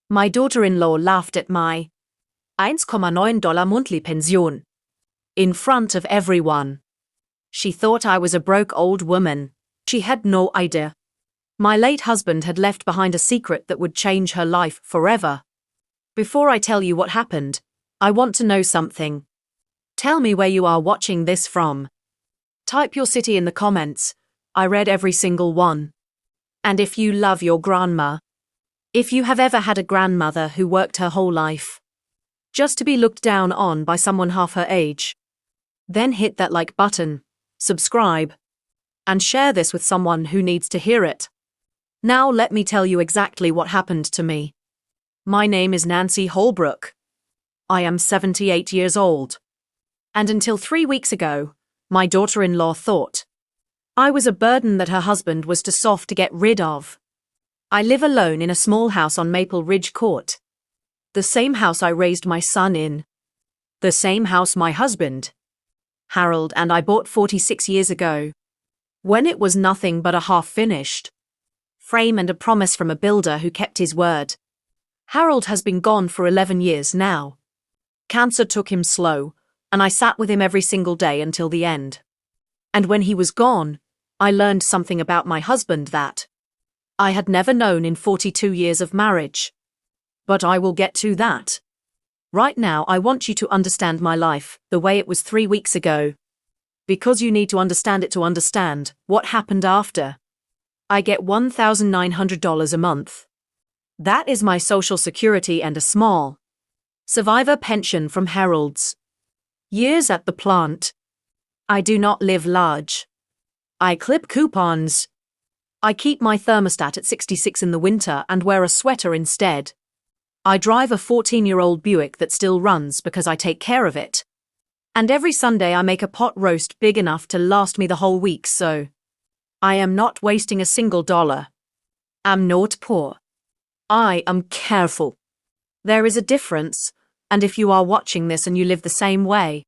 My daughter-in-law laughed at my $1,900 monthly pension in front of everyone. She thought I was a broke old woman. She had no idea. My late husband had left behind a secret that would change her life forever. Before I tell you what happened, I want to know something. Tell me where you are watching this from. Type your city in the comments. I read every single one. And if you love your grandma, if you have ever had a grandmother who worked her whole life just to be looked down on by someone half her age, then hit that like button, subscribe, and share this with someone who needs to hear it. Now let me tell you exactly what happened to me. My name is Nancy Holbrook. I am 78 years old. And until 3 weeks ago, my daughter-in-law thought I was a burden that her husband was too soft to get rid of. I live alone in a small house on Maple Ridge Court. The same house I raised my son in. The same house my husband, Harold, and I bought 46 years ago, when it was nothing but a half-finished frame and a promise from a builder who kept his word. Harold has been gone for 11 years now. Cancer took him slow, and I sat with him every single day until the end. And when he was gone, I learned something about my husband that I had never known in 42 years of marriage. But I will get to that. Right now, I want you to understand my life the way it was 3 weeks ago. Because you need to understand it to understand what happened after. I get $1,900 a month. That is my Social Security and a small survivor pension from Harold's years at the plant. I do not live large. I clip coupons. I keep my thermostat at 66 in the winter and wear a sweater instead. I drive a 14-year-old Buick that still runs because I take care of it. And every Sunday I make a pot roast big enough to last me the whole week, so I am not wasting a single dollar. I'm not poor. I am careful. There is a difference, and if you are watching this and you live the same way,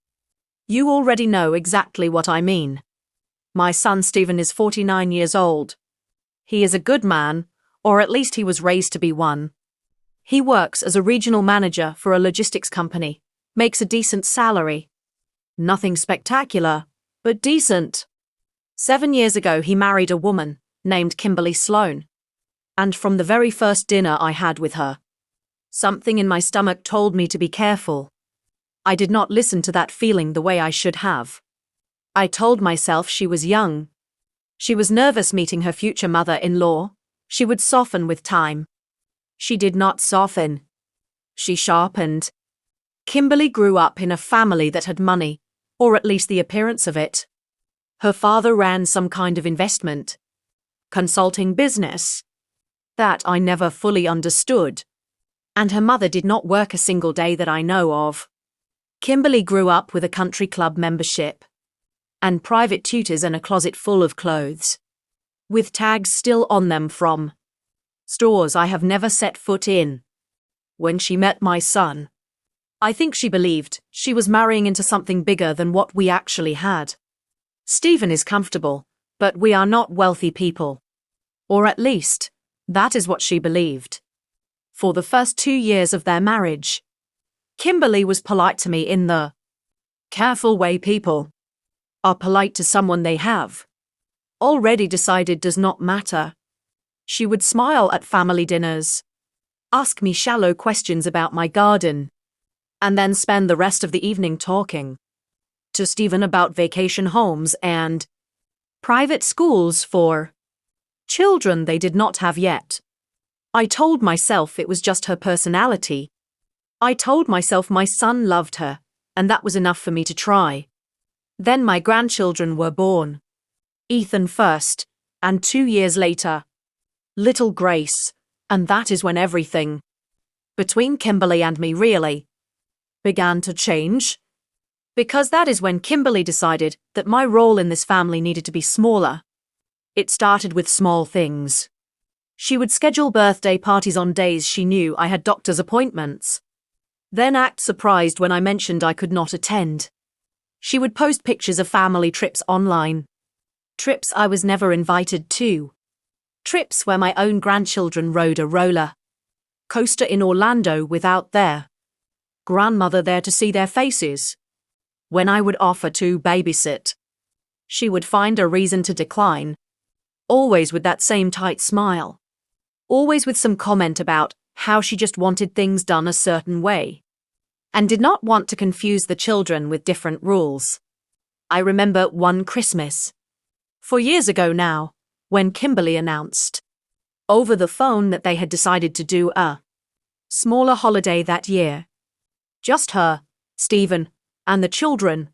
you already know exactly what I mean. My son Stephen is 49 years old. He is a good man, or at least he was raised to be one. He works as a regional manager for a logistics company, makes a decent salary. Nothing spectacular, but decent. 7 years ago he married a woman named Kimberly Sloan. And from the very first dinner I had with her, something in my stomach told me to be careful. I did not listen to that feeling the way I should have. I told myself she was young. She was nervous meeting her future mother-in-law. She would soften with time. She did not soften. She sharpened. Kimberly grew up in a family that had money, or at least the appearance of it. Her father ran some kind of investment, consulting business, that I never fully understood. And her mother did not work a single day that I know of. Kimberly grew up with a country club membership, and private tutors and a closet full of clothes, with tags still on them from stores I have never set foot in. When she met my son, I think she believed she was marrying into something bigger than what we actually had. Stephen is comfortable, but we are not wealthy people. Or at least, that is what she believed. For the first 2 years of their marriage, Kimberly was polite to me in the careful way people are polite to someone they have already decided does not matter. She would smile at family dinners, ask me shallow questions about my garden, and then spend the rest of the evening talking to Stephen about vacation homes and private schools for children they did not have yet. I told myself it was just her personality. I told myself my son loved her, and that was enough for me to try. Then my grandchildren were born. Ethan first, and 2 years later, little Grace, and that is when everything between Kimberly and me really began to change. Because that is when Kimberly decided that my role in this family needed to be smaller. It started with small things. She would schedule birthday parties on days she knew I had doctor's appointments, then act surprised when I mentioned I could not attend. She would post pictures of family trips online. Trips I was never invited to. Trips where my own grandchildren rode a roller coaster in Orlando without their grandmother there to see their faces. When I would offer to babysit, she would find a reason to decline, always with that same tight smile, always with some comment about how she just wanted things done a certain way, and did not want to confuse the children with different rules. I remember one Christmas, 4 years ago now, when Kimberly announced over the phone that they had decided to do a smaller holiday that year. Just her, Stephen, and the children,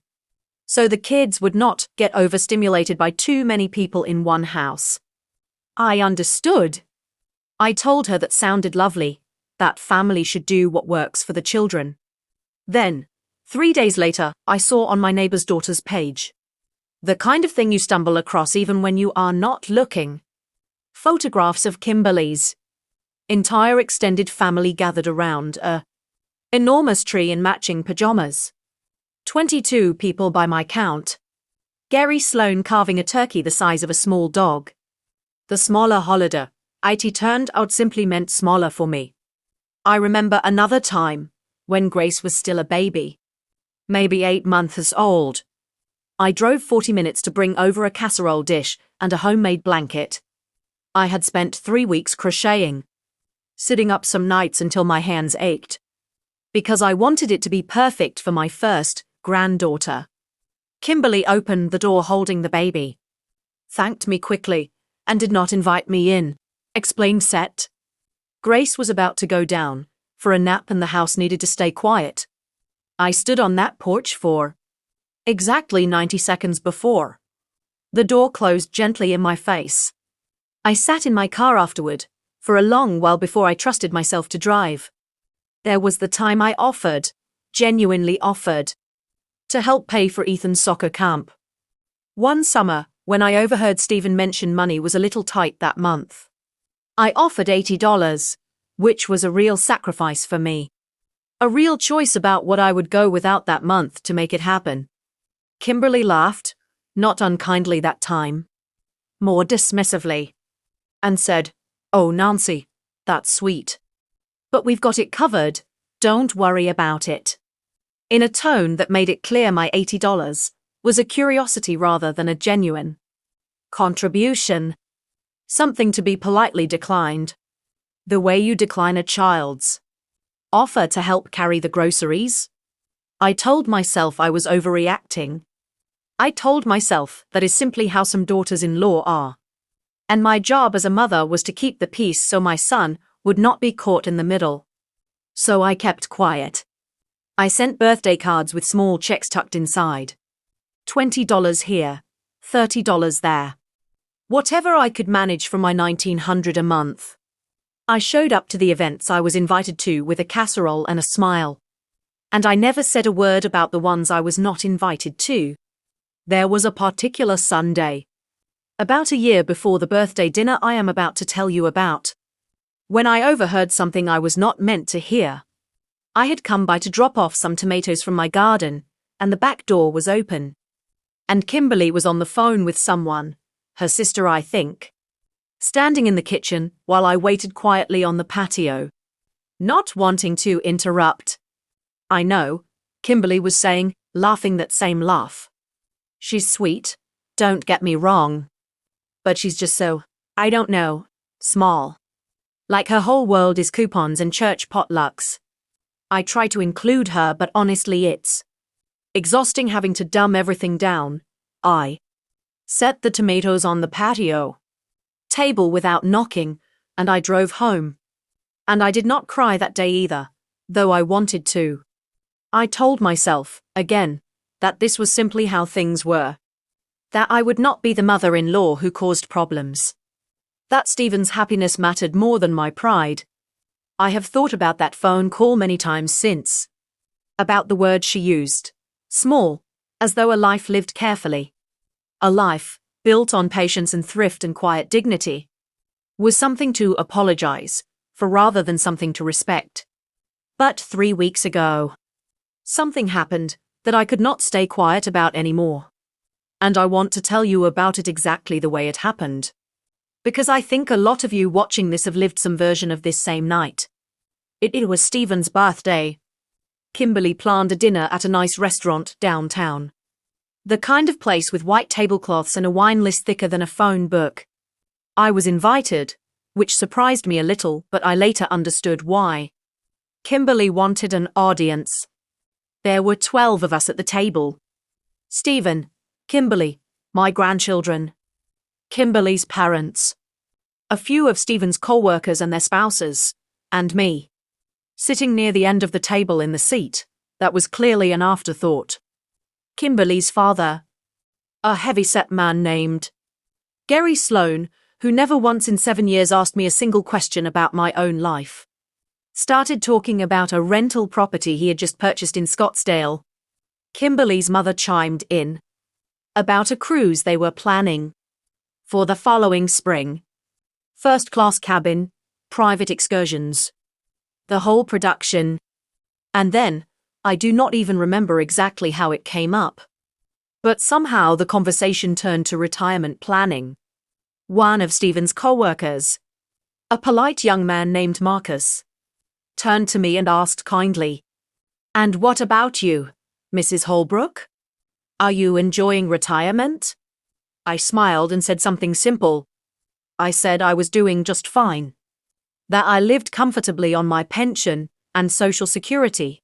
so the kids would not get overstimulated by too many people in one house. I understood. I told her that sounded lovely, that family should do what works for the children. Then, 3 days later, I saw on my neighbor's daughter's page the kind of thing you stumble across even when you are not looking. Photographs of Kimberly's entire extended family gathered around a enormous tree in matching pajamas. 22 people by my count. Gary Sloan carving a turkey the size of a small dog. The smaller holiday, it turned out simply meant smaller for me. I remember another time, when Grace was still a baby, maybe 8 months old. I drove 40 minutes to bring over a casserole dish and a homemade blanket. I had spent 3 weeks crocheting, sitting up some nights until my hands ached, because I wanted it to be perfect for my first granddaughter. Kimberly opened the door holding the baby, thanked me quickly, and did not invite me in, explained Seth. Grace was about to go down for a nap and the house needed to stay quiet. I stood on that porch for exactly 90 seconds before the door closed gently in my face. I sat in my car afterward for a long while before I trusted myself to drive. There was the time I offered, genuinely offered, to help pay for Ethan's soccer camp. One summer, when I overheard Stephen mention money was a little tight that month, I offered $80, which was a real sacrifice for me. A real choice about what I would go without that month to make it happen. Kimberly laughed, not unkindly that time, more dismissively, and said, "Oh, Nancy, that's sweet. But we've got it covered, don't worry about it," in a tone that made it clear my $80 was a curiosity rather than a genuine contribution. Something to be politely declined. The way you decline a child's offer to help carry the groceries? I told myself I was overreacting. I told myself that is simply how some daughters-in-law are. And my job as a mother was to keep the peace so my son would not be caught in the middle. So I kept quiet. I sent birthday cards with small checks tucked inside. $20 here, $30 there. Whatever I could manage from my $1,900 a month. I showed up to the events I was invited to with a casserole and a smile. And I never said a word about the ones I was not invited to. There was a particular Sunday, about a year before the birthday dinner I am about to tell you about, when I overheard something I was not meant to hear. I had come by to drop off some tomatoes from my garden, and the back door was open. And Kimberly was on the phone with someone, her sister I think, standing in the kitchen while I waited quietly on the patio, not wanting to interrupt. I know, Kimberly was saying, laughing that same laugh. She's sweet, don't get me wrong. But she's just so, I don't know, small. Like her whole world is coupons and church potlucks. I try to include her, but honestly it's exhausting having to dumb everything down. I set the tomatoes on the patio table without knocking, and I drove home. And I did not cry that day either, though I wanted to. I told myself, again, that this was simply how things were. That I would not be the mother-in-law who caused problems. That Stephen's happiness mattered more than my pride. I have thought about that phone call many times since. About the words she used. Small, as though a life lived carefully. A life, built on patience and thrift and quiet dignity, was something to apologize for rather than something to respect. But 3 weeks ago, something happened that I could not stay quiet about anymore. And I want to tell you about it exactly the way it happened. Because I think a lot of you watching this have lived some version of this same night. It was Stephen's birthday. Kimberly planned a dinner at a nice restaurant downtown. The kind of place with white tablecloths and a wine list thicker than a phone book. I was invited, which surprised me a little, but I later understood why. Kimberly wanted an audience. There were 12 of us at the table. Stephen, Kimberly, my grandchildren, Kimberly's parents, a few of Stephen's co-workers and their spouses, and me. Sitting near the end of the table in the seat, that was clearly an afterthought. Kimberly's father, a heavy-set man named Gary Sloan, who never once in 7 years asked me a single question about my own life, started talking about a rental property he had just purchased in Scottsdale. Kimberly's mother chimed in about a cruise they were planning for the following spring. First-class cabin, private excursions, the whole production. And then, I do not even remember exactly how it came up, but somehow the conversation turned to retirement planning. One of Stephen's co-workers, a polite young man named Marcus, turned to me and asked kindly, "And what about you, Mrs. Holbrook? Are you enjoying retirement?" I smiled and said something simple. I said I was doing just fine, that I lived comfortably on my pension and Social Security,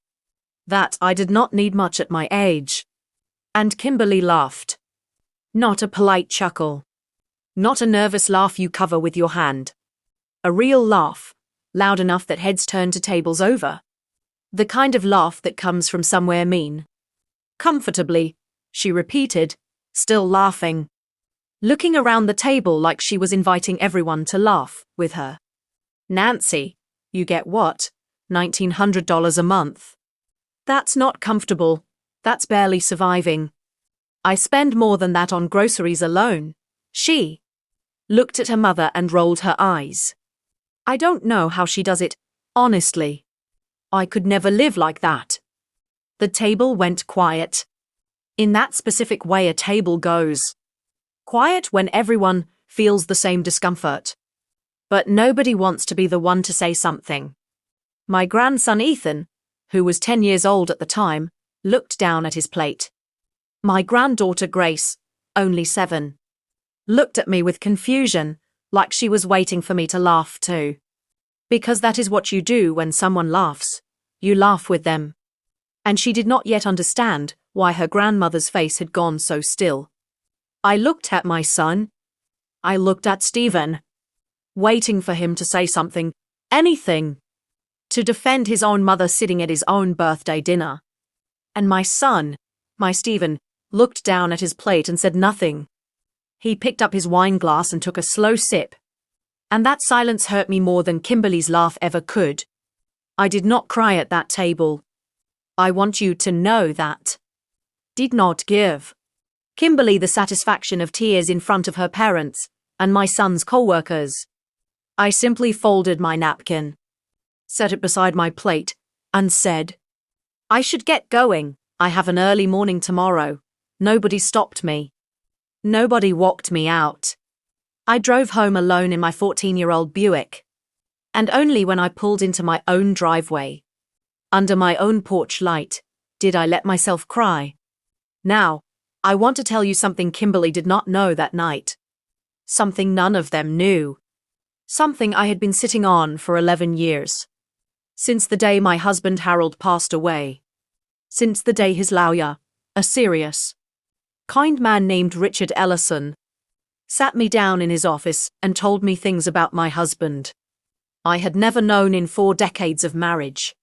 that I did not need much at my age. And Kimberly laughed. Not a polite chuckle. Not a nervous laugh you cover with your hand. A real laugh, loud enough that heads turn to tables over. The kind of laugh that comes from somewhere mean. Comfortably, she repeated, still laughing, looking around the table like she was inviting everyone to laugh with her. "Nancy, you get what? $1,900 a month. That's not comfortable. That's barely surviving. I spend more than that on groceries alone." She looked at her mother and rolled her eyes. I don't know how she does it, honestly. I could never live like that. The table went quiet. In that specific way a table goes. Quiet when everyone feels the same discomfort. But nobody wants to be the one to say something. My grandson Ethan, who was 10 years old at the time, looked down at his plate. My granddaughter Grace, only 7, looked at me with confusion, like she was waiting for me to laugh too. Because that is what you do when someone laughs. You laugh with them. And she did not yet understand why her grandmother's face had gone so still. I looked at my son. I looked at Stephen, waiting for him to say something, anything, to defend his own mother sitting at his own birthday dinner. And my son, my Stephen, looked down at his plate and said nothing. He picked up his wine glass and took a slow sip. And that silence hurt me more than Kimberly's laugh ever could. I did not cry at that table. I want you to know that. Did not give Kimberly the satisfaction of tears in front of her parents and my son's co-workers. I simply folded my napkin, set it beside my plate, and said, "I should get going. I have an early morning tomorrow." Nobody stopped me. Nobody walked me out. I drove home alone in my 14-year-old Buick. And only when I pulled into my own driveway, under my own porch light, did I let myself cry. Now, I want to tell you something Kimberly did not know that night. Something none of them knew. Something I had been sitting on for 11 years. Since the day my husband Harold passed away. Since the day his lawyer, a serious, kind man named Richard Ellison, sat me down in his office and told me things about my husband I had never known in 4 decades of marriage.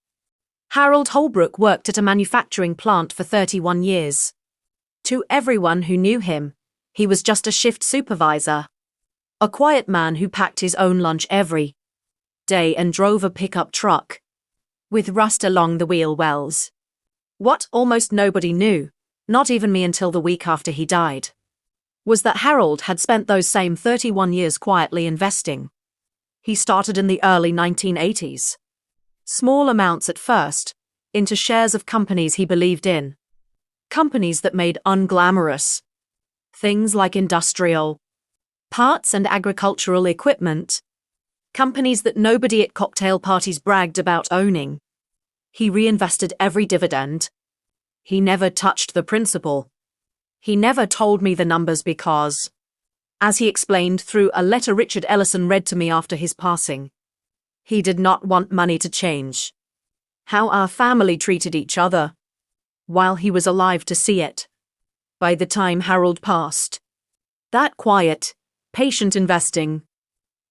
Harold Holbrook worked at a manufacturing plant for 31 years. To everyone who knew him, he was just a shift supervisor. A quiet man who packed his own lunch every day and drove a pickup truck with rust along the wheel wells. What almost nobody knew, not even me until the week after he died, was that Harold had spent those same 31 years quietly investing. He started in the early 1980s. Small amounts at first, into shares of companies he believed in. Companies that made unglamorous things like industrial parts and agricultural equipment. Companies that nobody at cocktail parties bragged about owning. He reinvested every dividend. He never touched the principal. He never told me the numbers because, as he explained through a letter Richard Ellison read to me after his passing, he did not want money to change how our family treated each other while he was alive to see it. By the time Harold passed, that quiet, patient investing,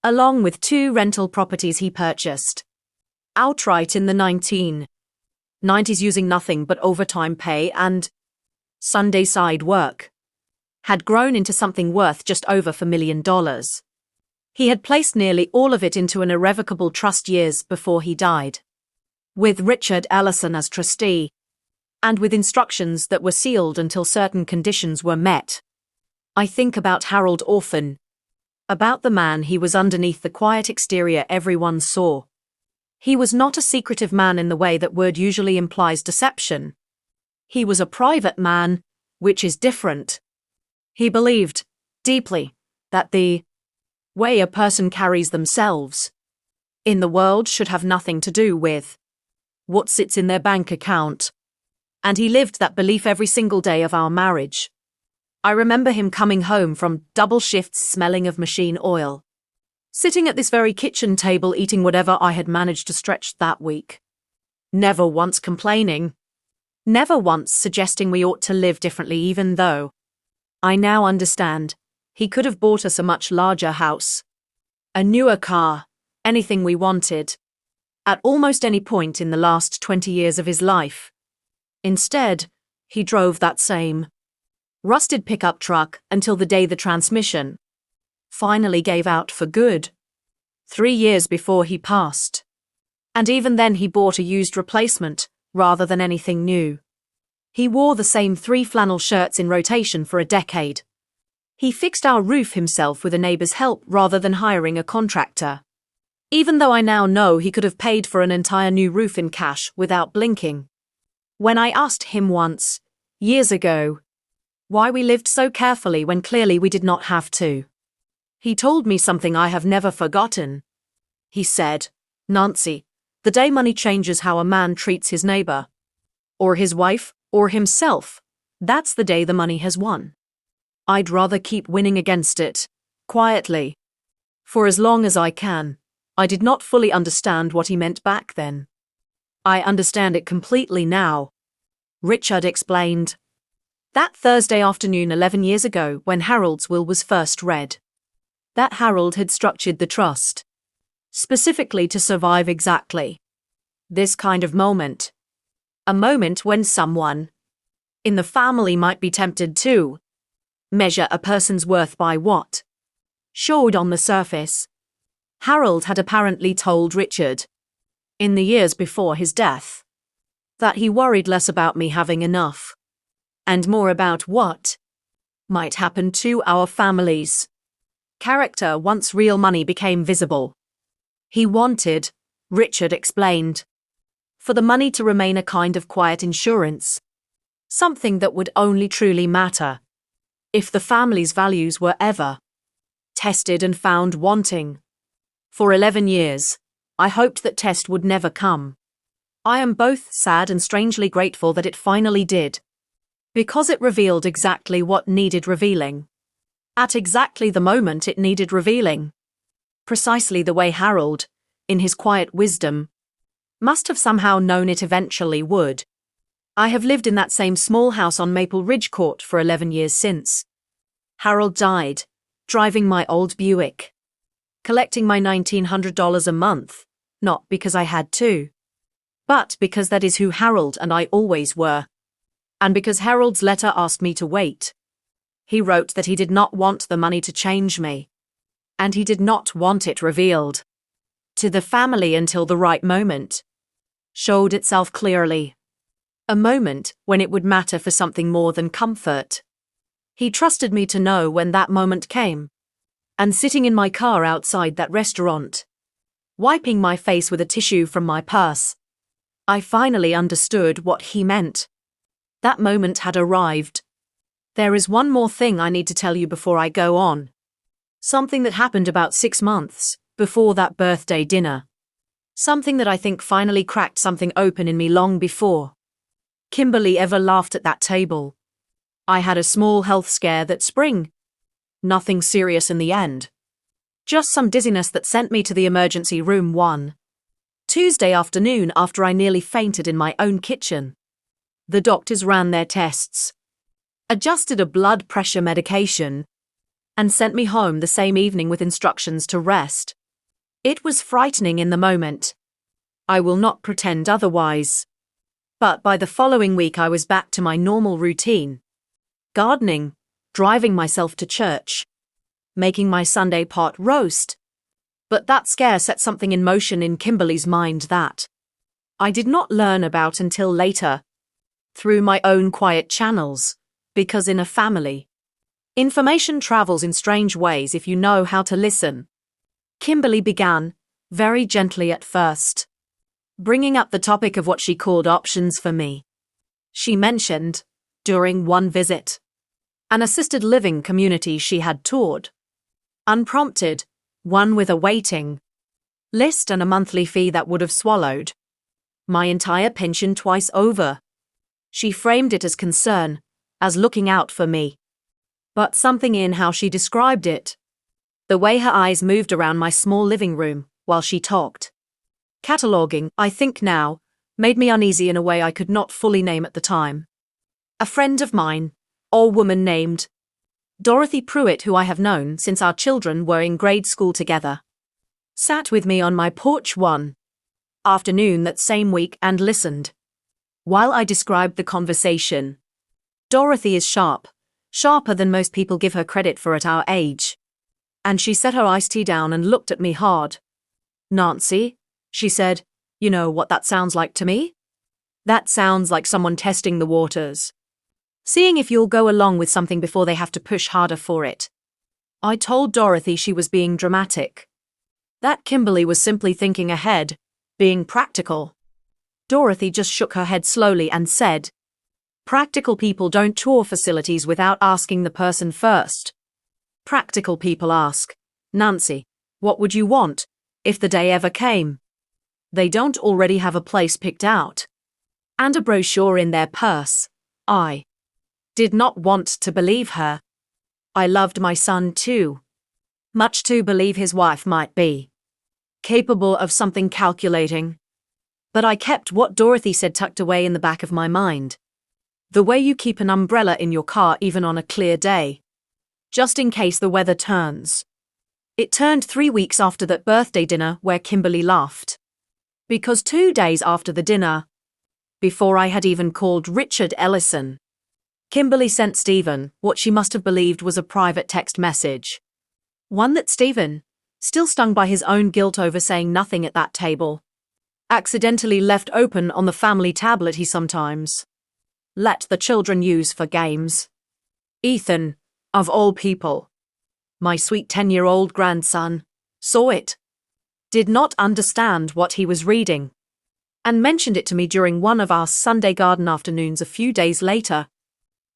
along with 2 rental properties he purchased outright in the 1990s using nothing but overtime pay and Sunday side work, had grown into something worth just over $4 million. He had placed nearly all of it into an irrevocable trust years before he died, with Richard Ellison as trustee, and with instructions that were sealed until certain conditions were met. I think about Harold often, about the man he was underneath the quiet exterior everyone saw. He was not a secretive man in the way that word usually implies deception. He was a private man, which is different. He believed, deeply, that the way a person carries themselves in the world should have nothing to do with what sits in their bank account. And he lived that belief every single day of our marriage. I remember him coming home from double shifts smelling of machine oil, sitting at this very kitchen table eating whatever I had managed to stretch that week. Never once complaining. Never once suggesting we ought to live differently, even though I now understand he could have bought us a much larger house, a newer car, anything we wanted, at almost any point in the last 20 years of his life. Instead, he drove that same rusted pickup truck until the day the transmission finally gave out for good, 3 years before he passed. And even then he bought a used replacement rather than anything new. He wore the same 3 flannel shirts in rotation for a decade. He fixed our roof himself with a neighbor's help rather than hiring a contractor, even though I now know he could have paid for an entire new roof in cash without blinking. When I asked him once, years ago, why we lived so carefully when clearly we did not have to, he told me something I have never forgotten. He said, "Nancy, the day money changes how a man treats his neighbor, or his wife, or himself, that's the day the money has won. I'd rather keep winning against it, quietly, for as long as I can." I did not fully understand what he meant back then. I understand it completely now. Richard explained. That Thursday afternoon 11 years ago, when Harold's will was first read, that Harold had structured the trust specifically to survive exactly this kind of moment. A moment when someone in the family might be tempted to measure a person's worth by what showed on the surface. Harold had apparently told Richard, in the years before his death, that he worried less about me having enough, and more about what might happen to our families. Character once real money became visible. He wanted, Richard explained, for the money to remain a kind of quiet insurance, something that would only truly matter if the family's values were ever tested and found wanting. For 11 years, I hoped that test would never come. I am both sad and strangely grateful that it finally did, because it revealed exactly what needed revealing. At exactly the moment it needed revealing. Precisely the way Harold, in his quiet wisdom, must have somehow known it eventually would. I have lived in that same small house on Maple Ridge Court for 11 years since Harold died, driving my old Buick, collecting my $1,900 a month, not because I had to, but because that is who Harold and I always were, and because Harold's letter asked me to wait. He wrote that he did not want the money to change me, and he did not want it revealed to the family until the right moment showed itself clearly, a moment when it would matter for something more than comfort. He trusted me to know when that moment came. And sitting in my car outside that restaurant, wiping my face with a tissue from my purse, I finally understood what he meant. That moment had arrived. There is one more thing I need to tell you before I go on. Something that happened about 6 months before that birthday dinner. Something that I think finally cracked something open in me long before Kimberly ever laughed at that table. I had a small health scare that spring. Nothing serious in the end. Just some dizziness that sent me to the emergency room one Tuesday afternoon after I nearly fainted in my own kitchen. The doctors ran their tests, adjusted a blood pressure medication, and sent me home the same evening with instructions to rest. It was frightening in the moment. I will not pretend otherwise. But by the following week I was back to my normal routine. Gardening, driving myself to church, making my Sunday pot roast. But that scare set something in motion in Kimberly's mind that I did not learn about until later, through my own quiet channels, because in a family, information travels in strange ways if you know how to listen. Kimberly began, very gently at first, bringing up the topic of what she called options for me. She mentioned, during one visit, an assisted living community she had toured. Unprompted, one with a waiting list and a monthly fee that would have swallowed my entire pension twice over. She framed it as concern, as looking out for me. But something in how she described it, the way her eyes moved around my small living room while she talked, cataloguing, I think now, made me uneasy in a way I could not fully name at the time. A friend of mine, or woman named Dorothy Pruitt, who I have known since our children were in grade school together, sat with me on my porch one afternoon that same week and listened while I described the conversation. Dorothy is sharp, sharper than most people give her credit for at our age. And she set her iced tea down and looked at me hard. "Nancy," she said, "you know what that sounds like to me? That sounds like someone testing the waters, seeing if you'll go along with something before they have to push harder for it." I told Dorothy she was being dramatic, that Kimberly was simply thinking ahead, being practical. Dorothy just shook her head slowly and said, "Practical people don't tour facilities without asking the person first. Practical people ask, 'Nancy, what would you want if the day ever came?' They don't already have a place picked out and a brochure in their purse." I did not want to believe her. I loved my son too much to believe his wife might be capable of something calculating. But I kept what Dorothy said tucked away in the back of my mind. The way you keep an umbrella in your car even on a clear day, just in case the weather turns. It turned 3 weeks after that birthday dinner where Kimberly laughed. Because 2 days after the dinner, before I had even called Richard Ellison, Kimberly sent Stephen what she must have believed was a private text message. One that Stephen, still stung by his own guilt over saying nothing at that table, accidentally left open on the family tablet he sometimes let the children use for games. Ethan, of all people, my sweet 10-year-old grandson, saw it, did not understand what he was reading, and mentioned it to me during one of our Sunday garden afternoons a few days later.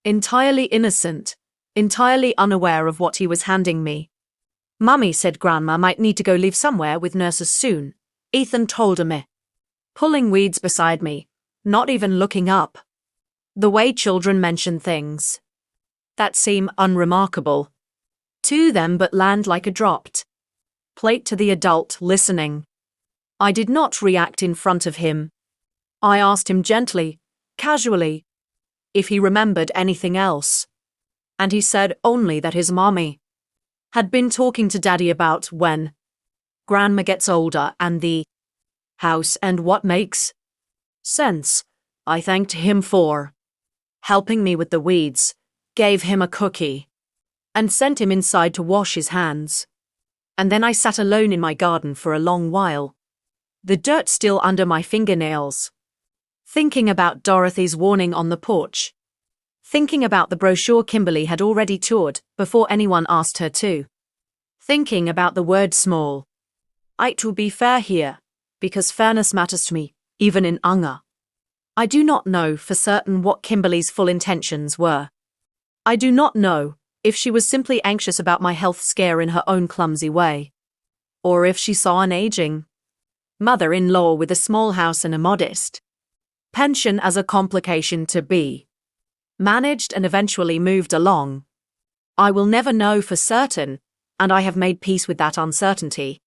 Entirely innocent, entirely unaware of what he was handing me. "Mummy said Grandma might need to go live somewhere with nurses soon," Ethan told me, pulling weeds beside me, not even looking up. The way children mention things that seem unremarkable to them but land like a dropped plate to the adult listening. I did not react in front of him. I asked him gently, casually, if he remembered anything else. And he said only that his mommy had been talking to Daddy about when Grandma gets older and the house and what makes sense. I thanked him for helping me with the weeds, gave him a cookie, and sent him inside to wash his hands. And then I sat alone in my garden for a long while, the dirt still under my fingernails, thinking about Dorothy's warning on the porch, thinking about the brochure Kimberly had already toured before anyone asked her to, thinking about the word small. To be fair here, because fairness matters to me, even in anger. I do not know for certain what Kimberly's full intentions were. I do not know if she was simply anxious about my health scare in her own clumsy way, or if she saw an aging mother-in-law with a small house and a modest pension as a complication to be managed and eventually moved along. I will never know for certain, and I have made peace with that uncertainty.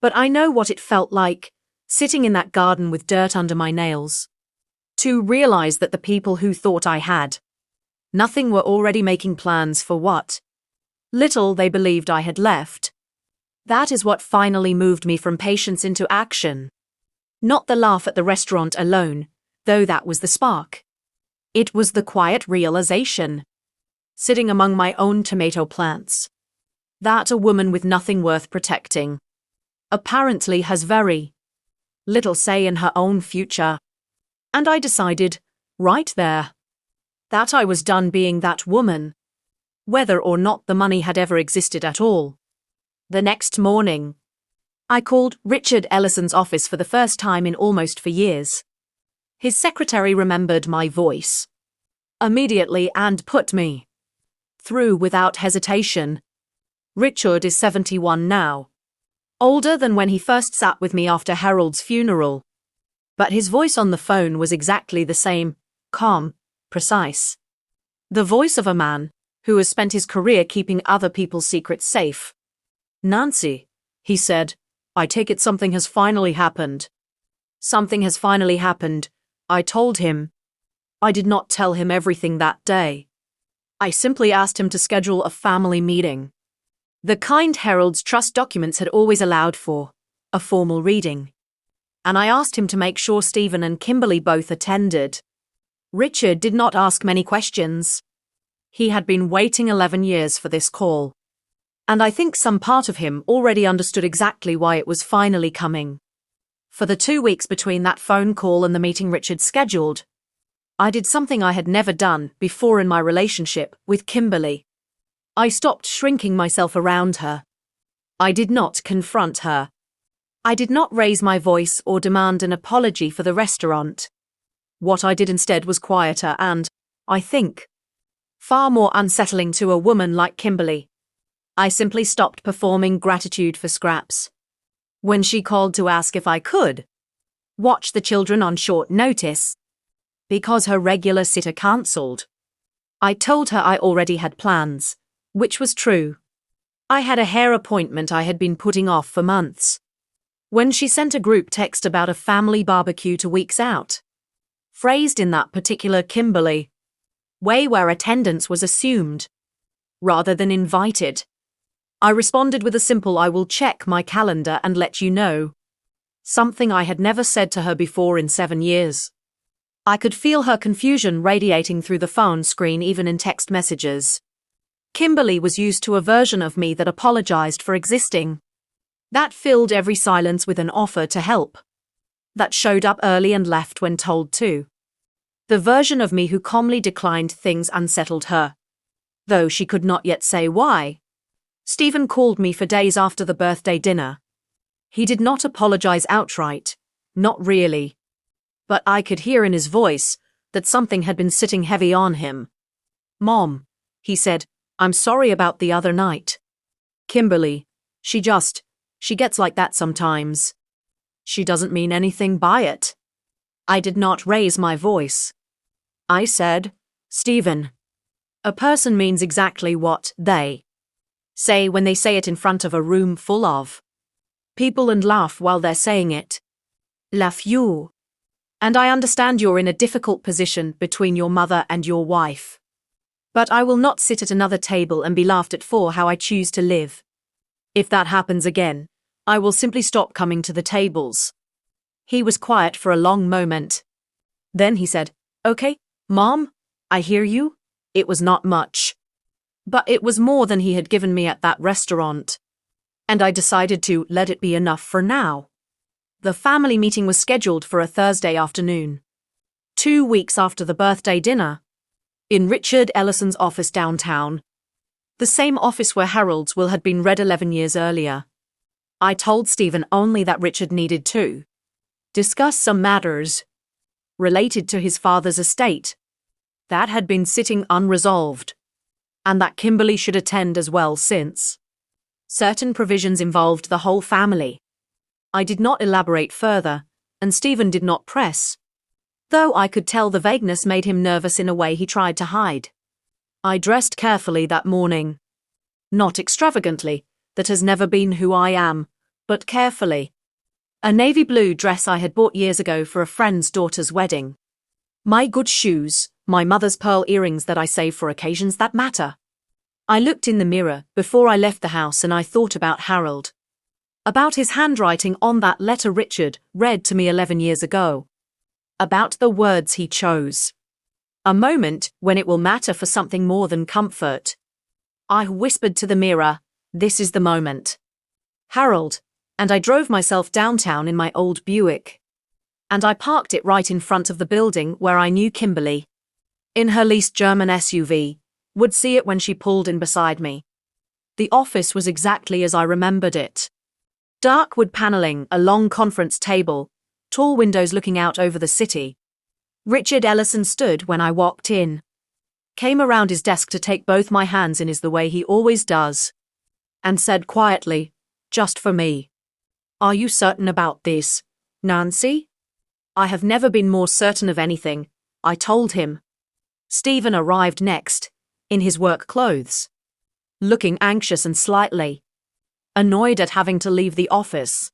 But I know what it felt like, sitting in that garden with dirt under my nails, to realize that the people who thought I had nothing were already making plans for what little they believed I had left. That is what finally moved me from patience into action. Not the laugh at the restaurant alone, though that was the spark. It was the quiet realization, sitting among my own tomato plants, that a woman with nothing worth protecting apparently has very little say in her own future. And I decided, right there, that I was done being that woman, whether or not the money had ever existed at all. The next morning, I called Richard Ellison's office for the first time in almost 4 years. His secretary remembered my voice immediately and put me through without hesitation. Richard is 71 now, older than when he first sat with me after Harold's funeral. But his voice on the phone was exactly the same, calm, precise. The voice of a man who has spent his career keeping other people's secrets safe. "Nancy," he said, "I take it something has finally happened." Something has finally happened, I told him. I did not tell him everything that day. I simply asked him to schedule a family meeting. The kind Harold's trust documents had always allowed for, a formal reading. And I asked him to make sure Stephen and Kimberly both attended. Richard did not ask many questions. He had been waiting 11 years for this call. And I think some part of him already understood exactly why it was finally coming. For the 2 weeks between that phone call and the meeting Richard scheduled, I did something I had never done before in my relationship with Kimberly. I stopped shrinking myself around her. I did not confront her. I did not raise my voice or demand an apology for the restaurant. What I did instead was quieter and, I think, far more unsettling to a woman like Kimberly. I simply stopped performing gratitude for scraps. When she called to ask if I could watch the children on short notice, because her regular sitter cancelled, I told her I already had plans, which was true. I had a hair appointment I had been putting off for months. When she sent a group text about a family barbecue 2 weeks out, phrased in that particular Kimberly way where attendance was assumed, rather than invited, I responded with a simple "I will check my calendar and let you know," something I had never said to her before in 7 years. I could feel her confusion radiating through the phone screen even in text messages. Kimberly was used to a version of me that apologized for existing, that filled every silence with an offer to help, that showed up early and left when told to. The version of me who calmly declined things unsettled her, though she could not yet say why. Stephen called me for days after the birthday dinner. He did not apologize outright, not really. But I could hear in his voice that something had been sitting heavy on him. "Mom," he said, "I'm sorry about the other night. Kimberly, she gets like that sometimes. She doesn't mean anything by it." I did not raise my voice. I said, "Stephen, a person means exactly what they say when they say it in front of a room full of people and laugh while they're saying it. Laugh you. And I understand you're in a difficult position between your mother and your wife. But I will not sit at another table and be laughed at for how I choose to live. If that happens again, I will simply stop coming to the tables." He was quiet for a long moment. Then he said, "Okay, Mom, I hear you." It was not much, but it was more than he had given me at that restaurant. And I decided to let it be enough for now. The family meeting was scheduled for a Thursday afternoon, 2 weeks after the birthday dinner, in Richard Ellison's office downtown, the same office where Harold's will had been read 11 years earlier. I told Stephen only that Richard needed to discuss some matters related to his father's estate that had been sitting unresolved, and that Kimberly should attend as well since Certain provisions involved the whole family. I did not elaborate further, and Stephen did not press, though I could tell the vagueness made him nervous in a way he tried to hide. I dressed carefully that morning. Not extravagantly, that has never been who I am, but carefully. A navy blue dress I had bought years ago for a friend's daughter's wedding. My good shoes, my mother's pearl earrings that I save for occasions that matter. I looked in the mirror before I left the house and I thought about Harold. About his handwriting on that letter Richard read to me 11 years ago. About the words he chose. A moment when it will matter for something more than comfort. I whispered to the mirror, "This is the moment." Harold, and I drove myself downtown in my old Buick. And I parked it right in front of the building where I knew Kimberly, in her leased German SUV, would see it when she pulled in beside me. The office was exactly as I remembered it. Dark wood paneling, a long conference table, tall windows looking out over the city. Richard Ellison stood when I walked in. Came around his desk to take both my hands in the way he always does. And said quietly, "Just for me. Are you certain about this, Nancy?" "I have never been more certain of anything," I told him. Stephen arrived next, in his work clothes. Looking anxious and slightly annoyed at having to leave the office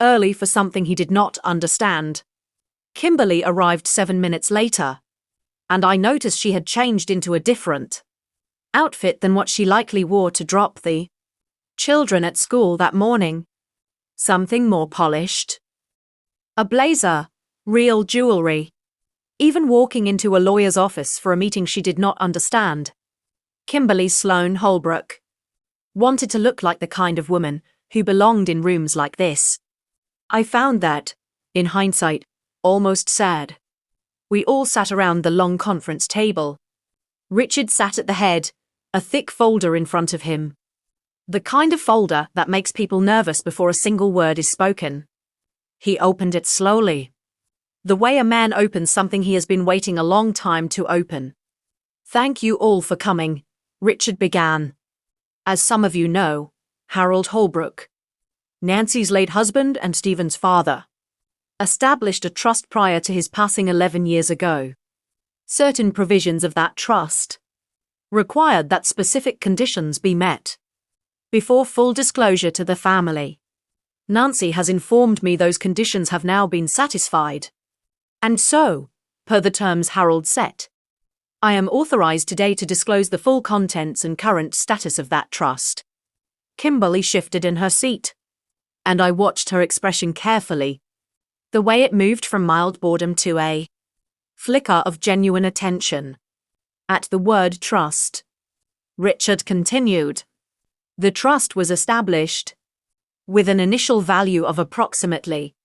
early for something he did not understand. Kimberly arrived 7 minutes later, and I noticed she had changed into a different outfit than what she likely wore to drop the children at school that morning. Something more polished. A blazer, real jewelry. Even walking into a lawyer's office for a meeting she did not understand. Kimberly Sloane Holbrook wanted to look like the kind of woman who belonged in rooms like this. I found that, in hindsight, almost sad. We all sat around the long conference table. Richard sat at the head, a thick folder in front of him. The kind of folder that makes people nervous before a single word is spoken. He opened it slowly. The way a man opens something he has been waiting a long time to open. "Thank you all for coming," Richard began. "As some of you know, Harold Holbrook, Nancy's late husband and Stephen's father, established a trust prior to his passing 11 years ago. Certain provisions of that trust required that specific conditions be met before full disclosure to the family. Nancy has informed me those conditions have now been satisfied. And so, per the terms Harold set, I am authorized today to disclose the full contents and current status of that trust." Kimberly shifted in her seat, and I watched her expression carefully. The way it moved from mild boredom to a flicker of genuine attention. At the word trust, Richard continued. "The trust was established with an initial value of approximately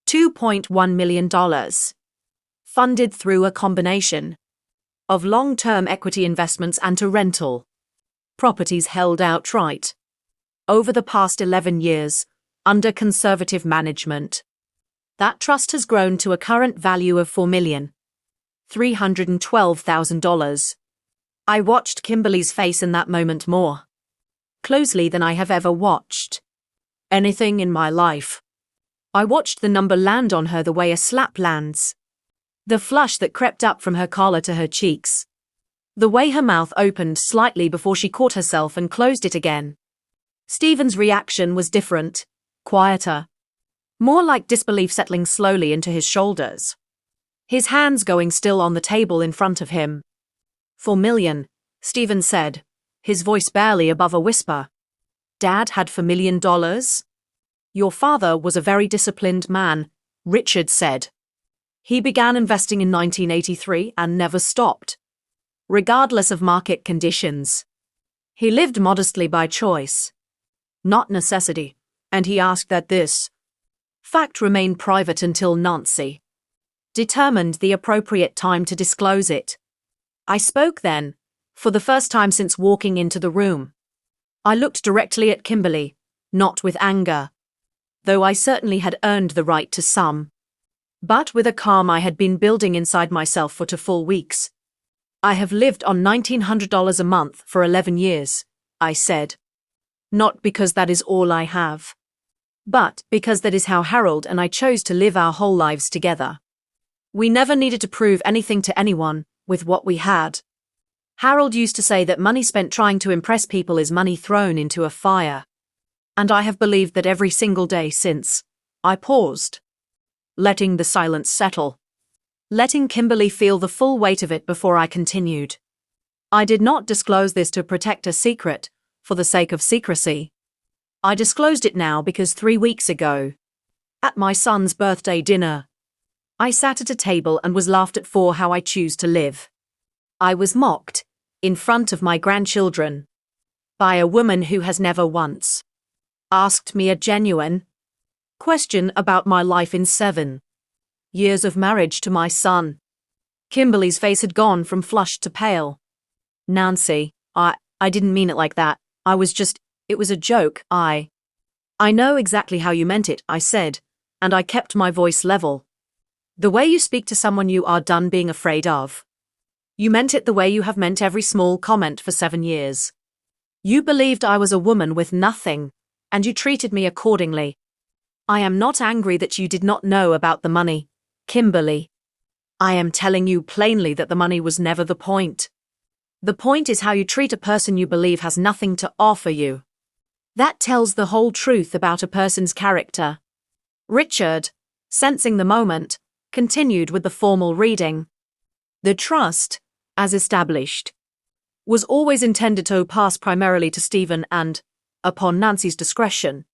$2.1 million, funded through a combination of long-term equity investments and to rental properties held outright. Over the past 11 years, under conservative management, that trust has grown to a current value of $4,312,000. I watched Kimberly's face in that moment more closely than I have ever watched anything in my life. I watched the number land on her the way a slap lands. The flush that crept up from her collar to her cheeks. The way her mouth opened slightly before she caught herself and closed it again. Stephen's reaction was different, quieter. More like disbelief settling slowly into his shoulders. His hands going still on the table in front of him. "4 million, Stephen said, his voice barely above a whisper. "Dad had $4 million? "Your father was a very disciplined man," Richard said. "He began investing in 1983 and never stopped, regardless of market conditions. He lived modestly by choice, not necessity, and he asked that this fact remain private until Nancy determined the appropriate time to disclose it." I spoke then, for the first time since walking into the room. I looked directly at Kimberly, not with anger, though I certainly had earned the right to some, but with a calm I had been building inside myself for 2 full weeks. "I have lived on $1,900 a month for 11 years, I said. not because that is all I have, but because that is how Harold and I chose to live our whole lives together. We never needed to prove anything to anyone with what we had. Harold used to say that money spent trying to impress people is money thrown into a fire. And I have believed that every single day since. I paused, letting the silence settle, letting Kimberly feel the full weight of it before I continued. I did not disclose this to protect a secret, for the sake of secrecy. I disclosed it now because 3 weeks ago, at my son's birthday dinner, I sat at a table and was laughed at for how I choose to live. I was mocked, in front of my grandchildren, by a woman who has never once asked me a genuine question about my life in 7 years of marriage to my son. Kimberly's face had gone from flushed to pale. Nancy, I didn't mean it like that. It was a joke. I know exactly how you meant it, I said, and I kept my voice level. The way you speak to someone you are done being afraid of. You meant it the way you have meant every small comment for 7 years. You believed I was a woman with nothing, and you treated me accordingly. I am not angry that you did not know about the money, Kimberly. I am telling you plainly that the money was never the point. The point is how you treat a person you believe has nothing to offer you. That tells the whole truth about a person's character. Richard, sensing the moment, continued with the formal reading. The trust, as established, was always intended to pass primarily to Stephen and, upon Nancy's discretion,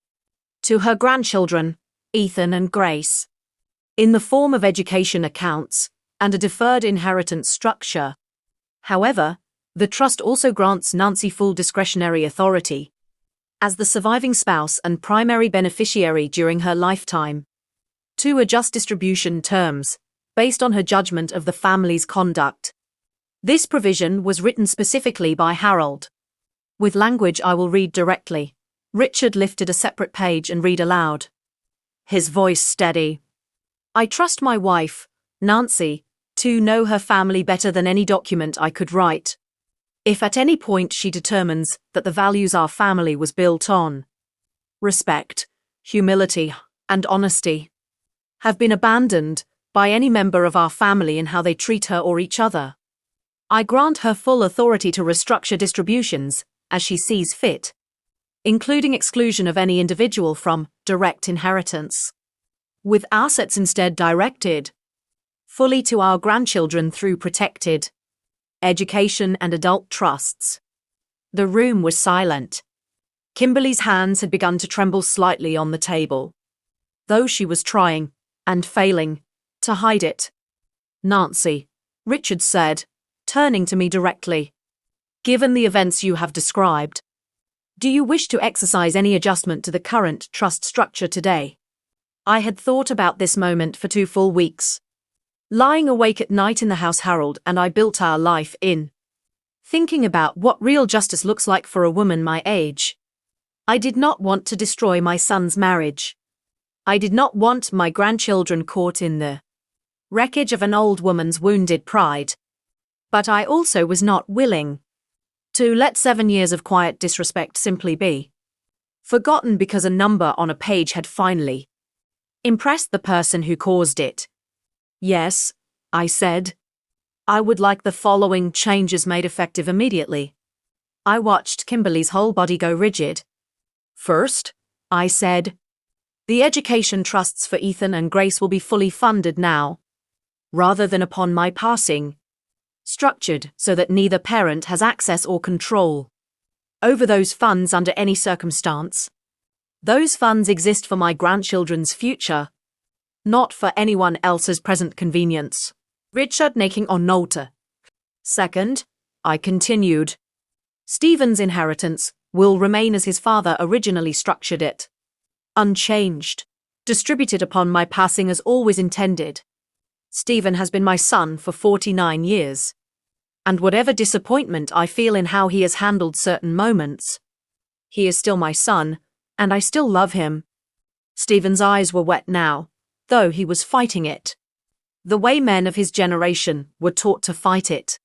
to her grandchildren, Ethan and Grace, in the form of education accounts and a deferred inheritance structure. However, the trust also grants Nancy full discretionary authority, as the surviving spouse and primary beneficiary during her lifetime, to adjust distribution terms, based on her judgment of the family's conduct. This provision was written specifically by Harold. With language I will read directly. Richard lifted a separate page and read aloud, his voice steady. I trust my wife, Nancy, to know her family better than any document I could write. If at any point she determines that the values our family was built on, respect, humility, and honesty, have been abandoned by any member of our family in how they treat her or each other, I grant her full authority to restructure distributions as she sees fit, including exclusion of any individual from direct inheritance, with assets instead directed fully to our grandchildren through protected education and adult trusts. The room was silent. Kimberly's hands had begun to tremble slightly on the table, though she was trying, and failing, to hide it. Nancy, Richard said, turning to me directly, given the events you have described, do you wish to exercise any adjustment to the current trust structure today? I had thought about this moment for 2 full weeks, lying awake at night in the house Harold and I built our life in, thinking about what real justice looks like for a woman my age. I did not want to destroy my son's marriage. I did not want my grandchildren caught in the wreckage of an old woman's wounded pride. But I also was not willing to let 7 years of quiet disrespect simply be forgotten because a number on a page had finally impressed the person who caused it. Yes, I said. I would like the following changes made effective immediately. I watched Kimberly's whole body go rigid. First, I said, the education trusts for Ethan and Grace will be fully funded now, rather than upon my passing, structured so that neither parent has access or control over those funds under any circumstance. Those funds exist for my grandchildren's future, not for anyone else's present convenience. Richard making on note. Second, I continued, Stephen's inheritance will remain as his father originally structured it, unchanged, distributed upon my passing as always intended. Stephen has been my son for 49 years. And whatever disappointment I feel in how he has handled certain moments, he is still my son, and I still love him. Stephen's eyes were wet now, though he was fighting it, the way men of his generation were taught to fight it.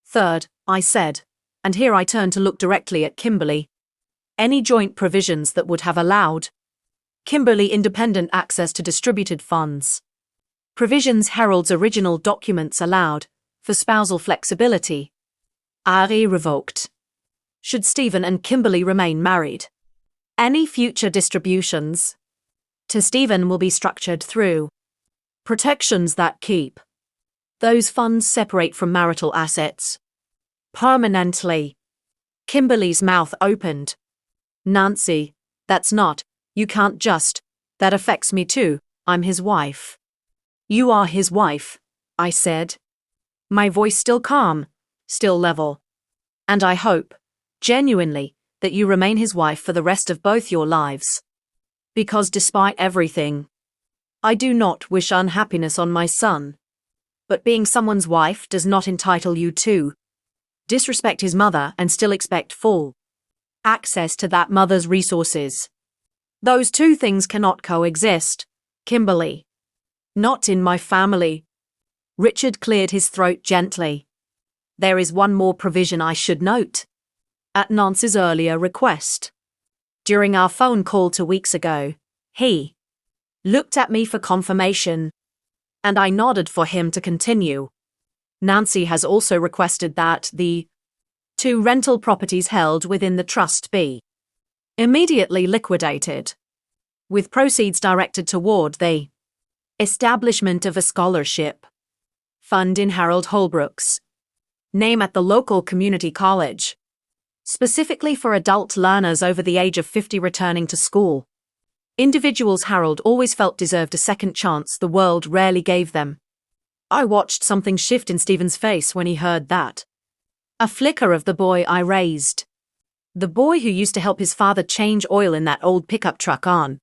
Third, I said, and here I turned to look directly at Kimberly, Any joint provisions that would have allowed Kimberly independent access to distributed funds. Provisions Harold's original documents allowed for spousal flexibility are revoked. Should Stephen and Kimberly remain married, any future distributions to Stephen will be structured through protections that keep those funds separate from marital assets permanently. Kimberly's mouth opened. Nancy, that's not, you can't just, that affects me too, I'm his wife. You are his wife, I said. My voice still calm, still level. And I hope, genuinely, that you remain his wife for the rest of both your lives. Because despite everything, I do not wish unhappiness on my son. But being someone's wife does not entitle you to disrespect his mother and still expect full access to that mother's resources. Those two things cannot coexist, Kimberly. Not in my family. Richard cleared his throat gently. There is one more provision I should note. At Nance's earlier request. During our phone call 2 weeks ago, he looked at me for confirmation, and I nodded for him to continue. Nancy has also requested that the 2 rental properties held within the trust be immediately liquidated, with proceeds directed toward the establishment of a scholarship fund in Harold Holbrook's name at the local community college, specifically for adult learners over the age of 50 returning to school. Individuals Harold always felt deserved a second chance the world rarely gave them. I watched something shift in Stephen's face when he heard that. A flicker of the boy I raised. The boy who used to help his father change oil in that old pickup truck on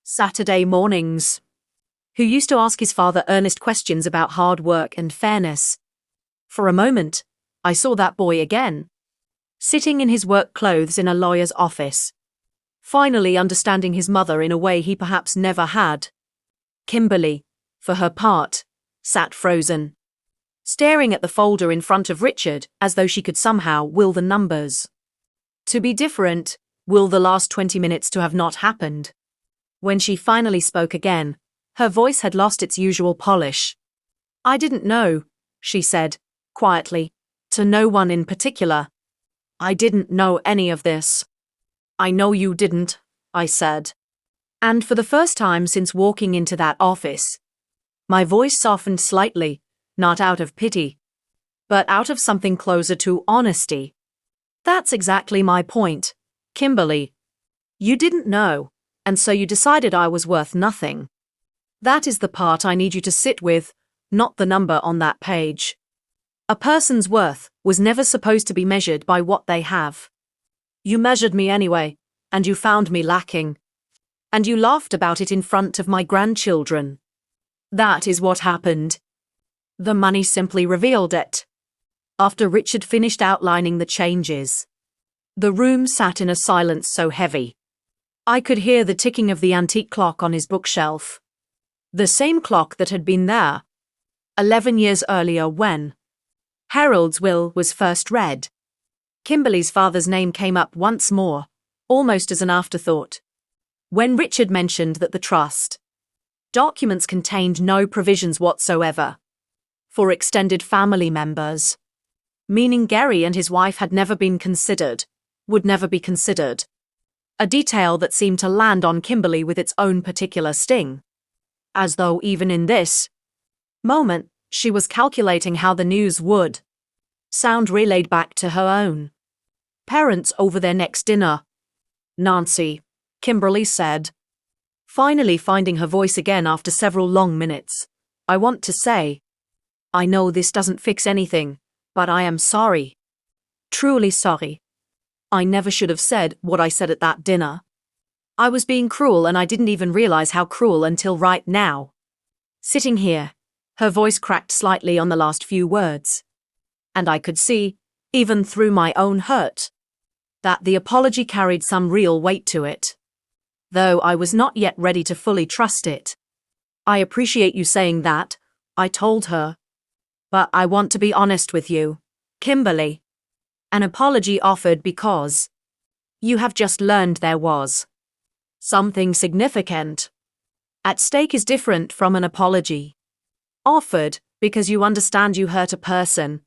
Saturday mornings. Who used to ask his father earnest questions about hard work and fairness. For a moment, I saw that boy again, sitting in his work clothes in a lawyer's office, finally understanding his mother in a way he perhaps never had. Kimberly, for her part, sat frozen, staring at the folder in front of Richard as though she could somehow will the numbers to be different, will the last 20 minutes to have not happened. When she finally spoke again, her voice had lost its usual polish. I didn't know, she said, quietly, to no one in particular. I didn't know any of this. I know you didn't, I said. And for the first time since walking into that office, my voice softened slightly, not out of pity, but out of something closer to honesty. That's exactly my point, Kimberly. You didn't know, and so you decided I was worth nothing. That is the part I need you to sit with, not the number on that page. A person's worth was never supposed to be measured by what they have. You measured me anyway, and you found me lacking. And you laughed about it in front of my grandchildren. That is what happened. The money simply revealed it. After Richard finished outlining the changes, the room sat in a silence so heavy. I could hear the ticking of the antique clock on his bookshelf. The same clock that had been there 11 years earlier when Harold's will was first read. Kimberly's father's name came up once more, almost as an afterthought, when Richard mentioned that the trust documents contained no provisions whatsoever for extended family members, meaning Gary and his wife had never been considered, would never be considered. A detail that seemed to land on Kimberly with its own particular sting. As though even in this moment, she was calculating how the news would sound relayed back to her own parents over their next dinner. Nancy, Kimberly said, finally finding her voice again after several long minutes. I want to say, I know this doesn't fix anything, but I am sorry. Truly sorry. I never should have said what I said at that dinner. I was being cruel and I didn't even realize how cruel until right now. Sitting here, her voice cracked slightly on the last few words. And I could see, even through my own hurt, that the apology carried some real weight to it. Though I was not yet ready to fully trust it. I appreciate you saying that, I told her. But I want to be honest with you, Kimberly. An apology offered because You have just learned there was something significant at stake is different from an apology offered because you understand you hurt a person,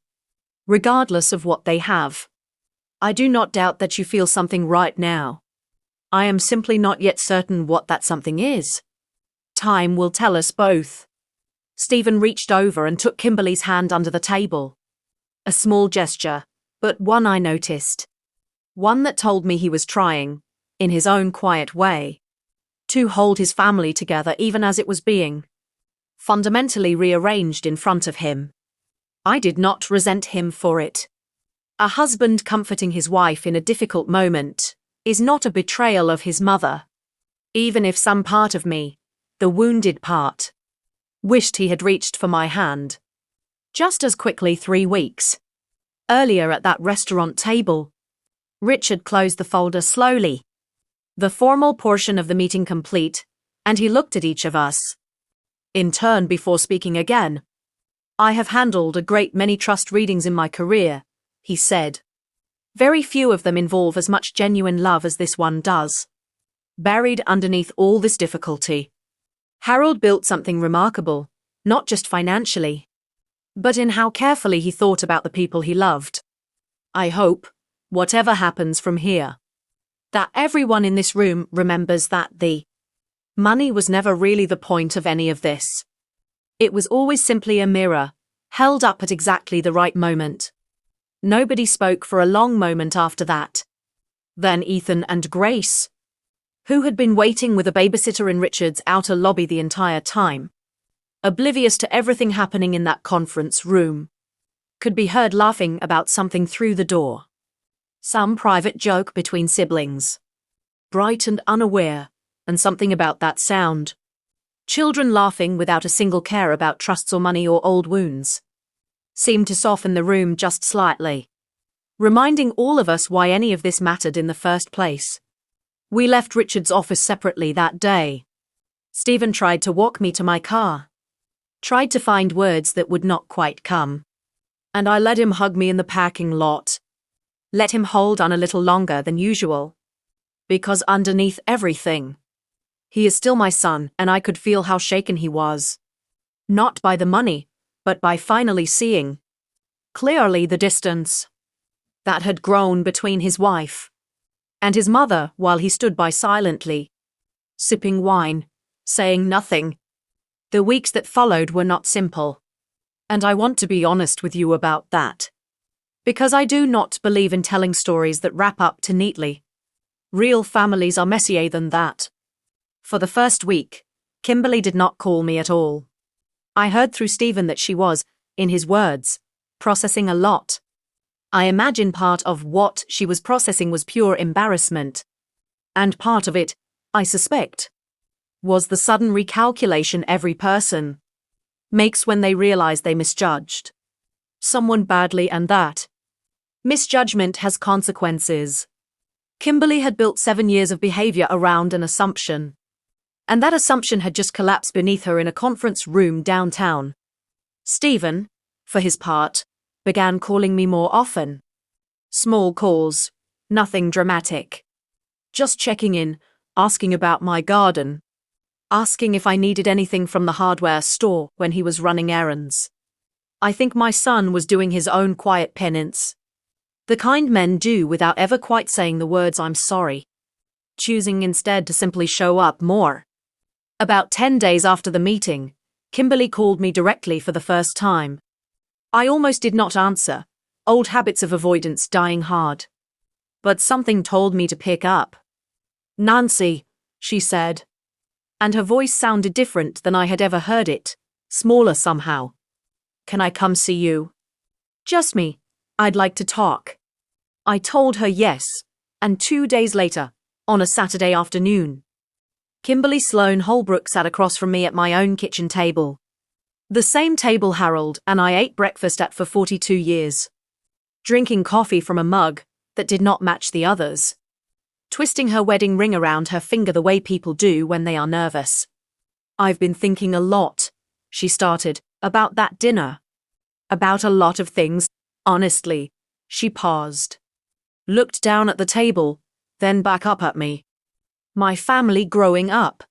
regardless of what they have. I do not doubt that you feel something right now. I am simply not yet certain what that something is. Time will tell us both. Stephen reached over and took Kimberly's hand under the table. A small gesture, but one I noticed. One that told me he was trying, in his own quiet way, to hold his family together even as it was being fundamentally rearranged in front of him. I did not resent him for it. A husband comforting his wife in a difficult moment is not a betrayal of his mother, even if some part of me, the wounded part, wished he had reached for my hand. Just as quickly 3 weeks earlier at that restaurant table, Richard closed the folder slowly, the formal portion of the meeting complete, and he looked at each of us in turn before speaking again. I have handled a great many trust readings in my career, he said. Very few of them involve as much genuine love as this one does. Buried underneath all this difficulty, Harold built something remarkable, not just financially, but in how carefully he thought about the people he loved. I hope, whatever happens from here, that everyone in this room remembers that the money was never really the point of any of this. It was always simply a mirror, held up at exactly the right moment. Nobody spoke for a long moment after that. Then Ethan and Grace, who had been waiting with a babysitter in Richard's outer lobby the entire time, oblivious to everything happening in that conference room, could be heard laughing about something through the door. Some private joke between siblings. Bright and unaware, and something about that sound. Children laughing without a single care about trusts or money or old wounds. Seemed to soften the room just slightly, reminding all of us why any of this mattered in the first place. We left Richard's office separately that day. Stephen tried to walk me to my car. Tried to find words that would not quite come. And I let him hug me in the parking lot. Let him hold on a little longer than usual. Because underneath everything, he is still my son, and I could feel how shaken he was. Not by the money, but by finally seeing clearly the distance that had grown between his wife and his mother while he stood by silently, sipping wine, saying nothing. The weeks that followed were not simple. And I want to be honest with you about that. Because I do not believe in telling stories that wrap up too neatly. Real families are messier than that. For the first week, Kimberly did not call me at all. I heard through Stephen that she was, in his words, processing a lot. I imagine part of what she was processing was pure embarrassment. And part of it, I suspect, was the sudden recalculation every person makes when they realize they misjudged someone badly, and that misjudgment has consequences. Kimberly had built 7 years of behavior around an assumption. And that assumption had just collapsed beneath her in a conference room downtown. Stephen, for his part, began calling me more often. Small calls, nothing dramatic. Just checking in, asking about my garden. Asking if I needed anything from the hardware store when he was running errands. I think my son was doing his own quiet penance. The kind men do without ever quite saying the words "I'm sorry." Choosing instead to simply show up more. About 10 days after the meeting, Kimberly called me directly for the first time. I almost did not answer, old habits of avoidance dying hard. But something told me to pick up. "Nancy," she said. And her voice sounded different than I had ever heard it, smaller somehow. "Can I come see you?" "Just me. I'd like to talk." I told her yes, and 2 days later, on a Saturday afternoon, Kimberly Sloane Holbrook sat across from me at my own kitchen table. The same table Harold and I ate breakfast at for 42 years. Drinking coffee from a mug that did not match the others. Twisting her wedding ring around her finger the way people do when they are nervous. "I've been thinking a lot," she started, "about that dinner. About a lot of things, honestly." She paused. Looked down at the table, then back up at me. My family growing up.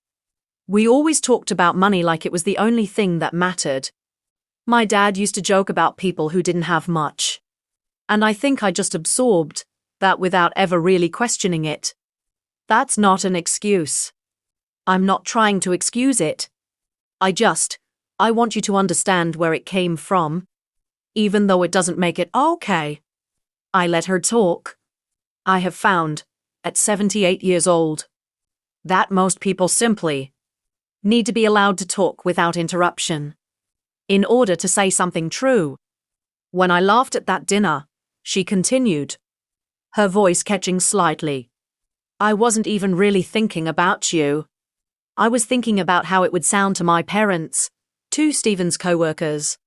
We always talked about money like it was the only thing that mattered. My dad used to joke about people who didn't have much. And I think I just absorbed that without ever really questioning it. That's not an excuse. I'm not trying to excuse it. I want you to understand where it came from, even though it doesn't make it okay. I let her talk. I have found, at 78 years old, that most people simply need to be allowed to talk without interruption in order to say something true. When I laughed at that dinner, she continued, her voice catching slightly. I wasn't even really thinking about you. I was thinking about how it would sound to my parents, to Stephen's co-workers.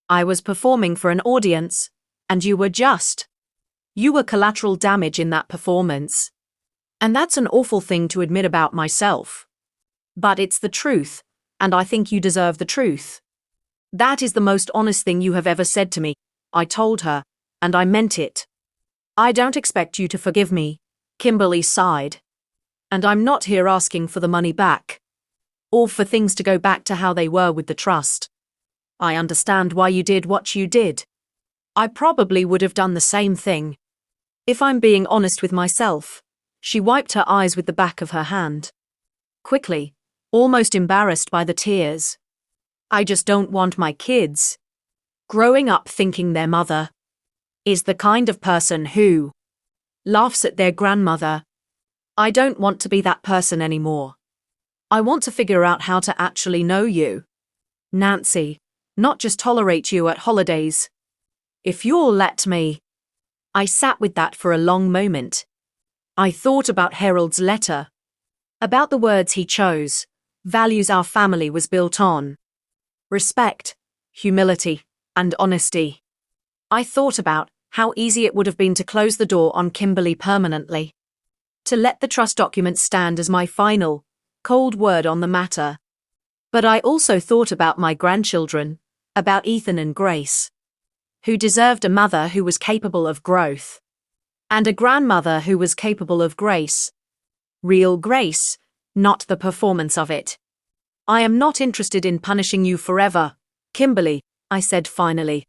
I was performing for an audience, and you were collateral damage in that performance. And that's an awful thing to admit about myself. But it's the truth, and I think you deserve the truth. That is the most honest thing you have ever said to me, I told her, and I meant it. I don't expect you to forgive me, Kimberly sighed. And I'm not here asking for the money back, or for things to go back to how they were with the trust. I understand why you did what you did. I probably would have done the same thing. If I'm being honest with myself. She wiped her eyes with the back of her hand. Quickly, almost embarrassed by the tears. I just don't want my kids growing up thinking their mother is the kind of person who laughs at their grandmother. I don't want to be that person anymore. I want to figure out how to actually know you, Nancy, not just tolerate you at holidays. If you'll let me. I sat with that for a long moment. I thought about Harold's letter, about the words he chose, values our family was built on. Respect, humility, and honesty. I thought about how easy it would have been to close the door on Kimberly permanently. To let the trust document stand as my final, cold word on the matter. But I also thought about my grandchildren, about Ethan and Grace, who deserved a mother who was capable of growth. And a grandmother who was capable of grace. Real grace, not the performance of it. I am not interested in punishing you forever, Kimberly, I said finally.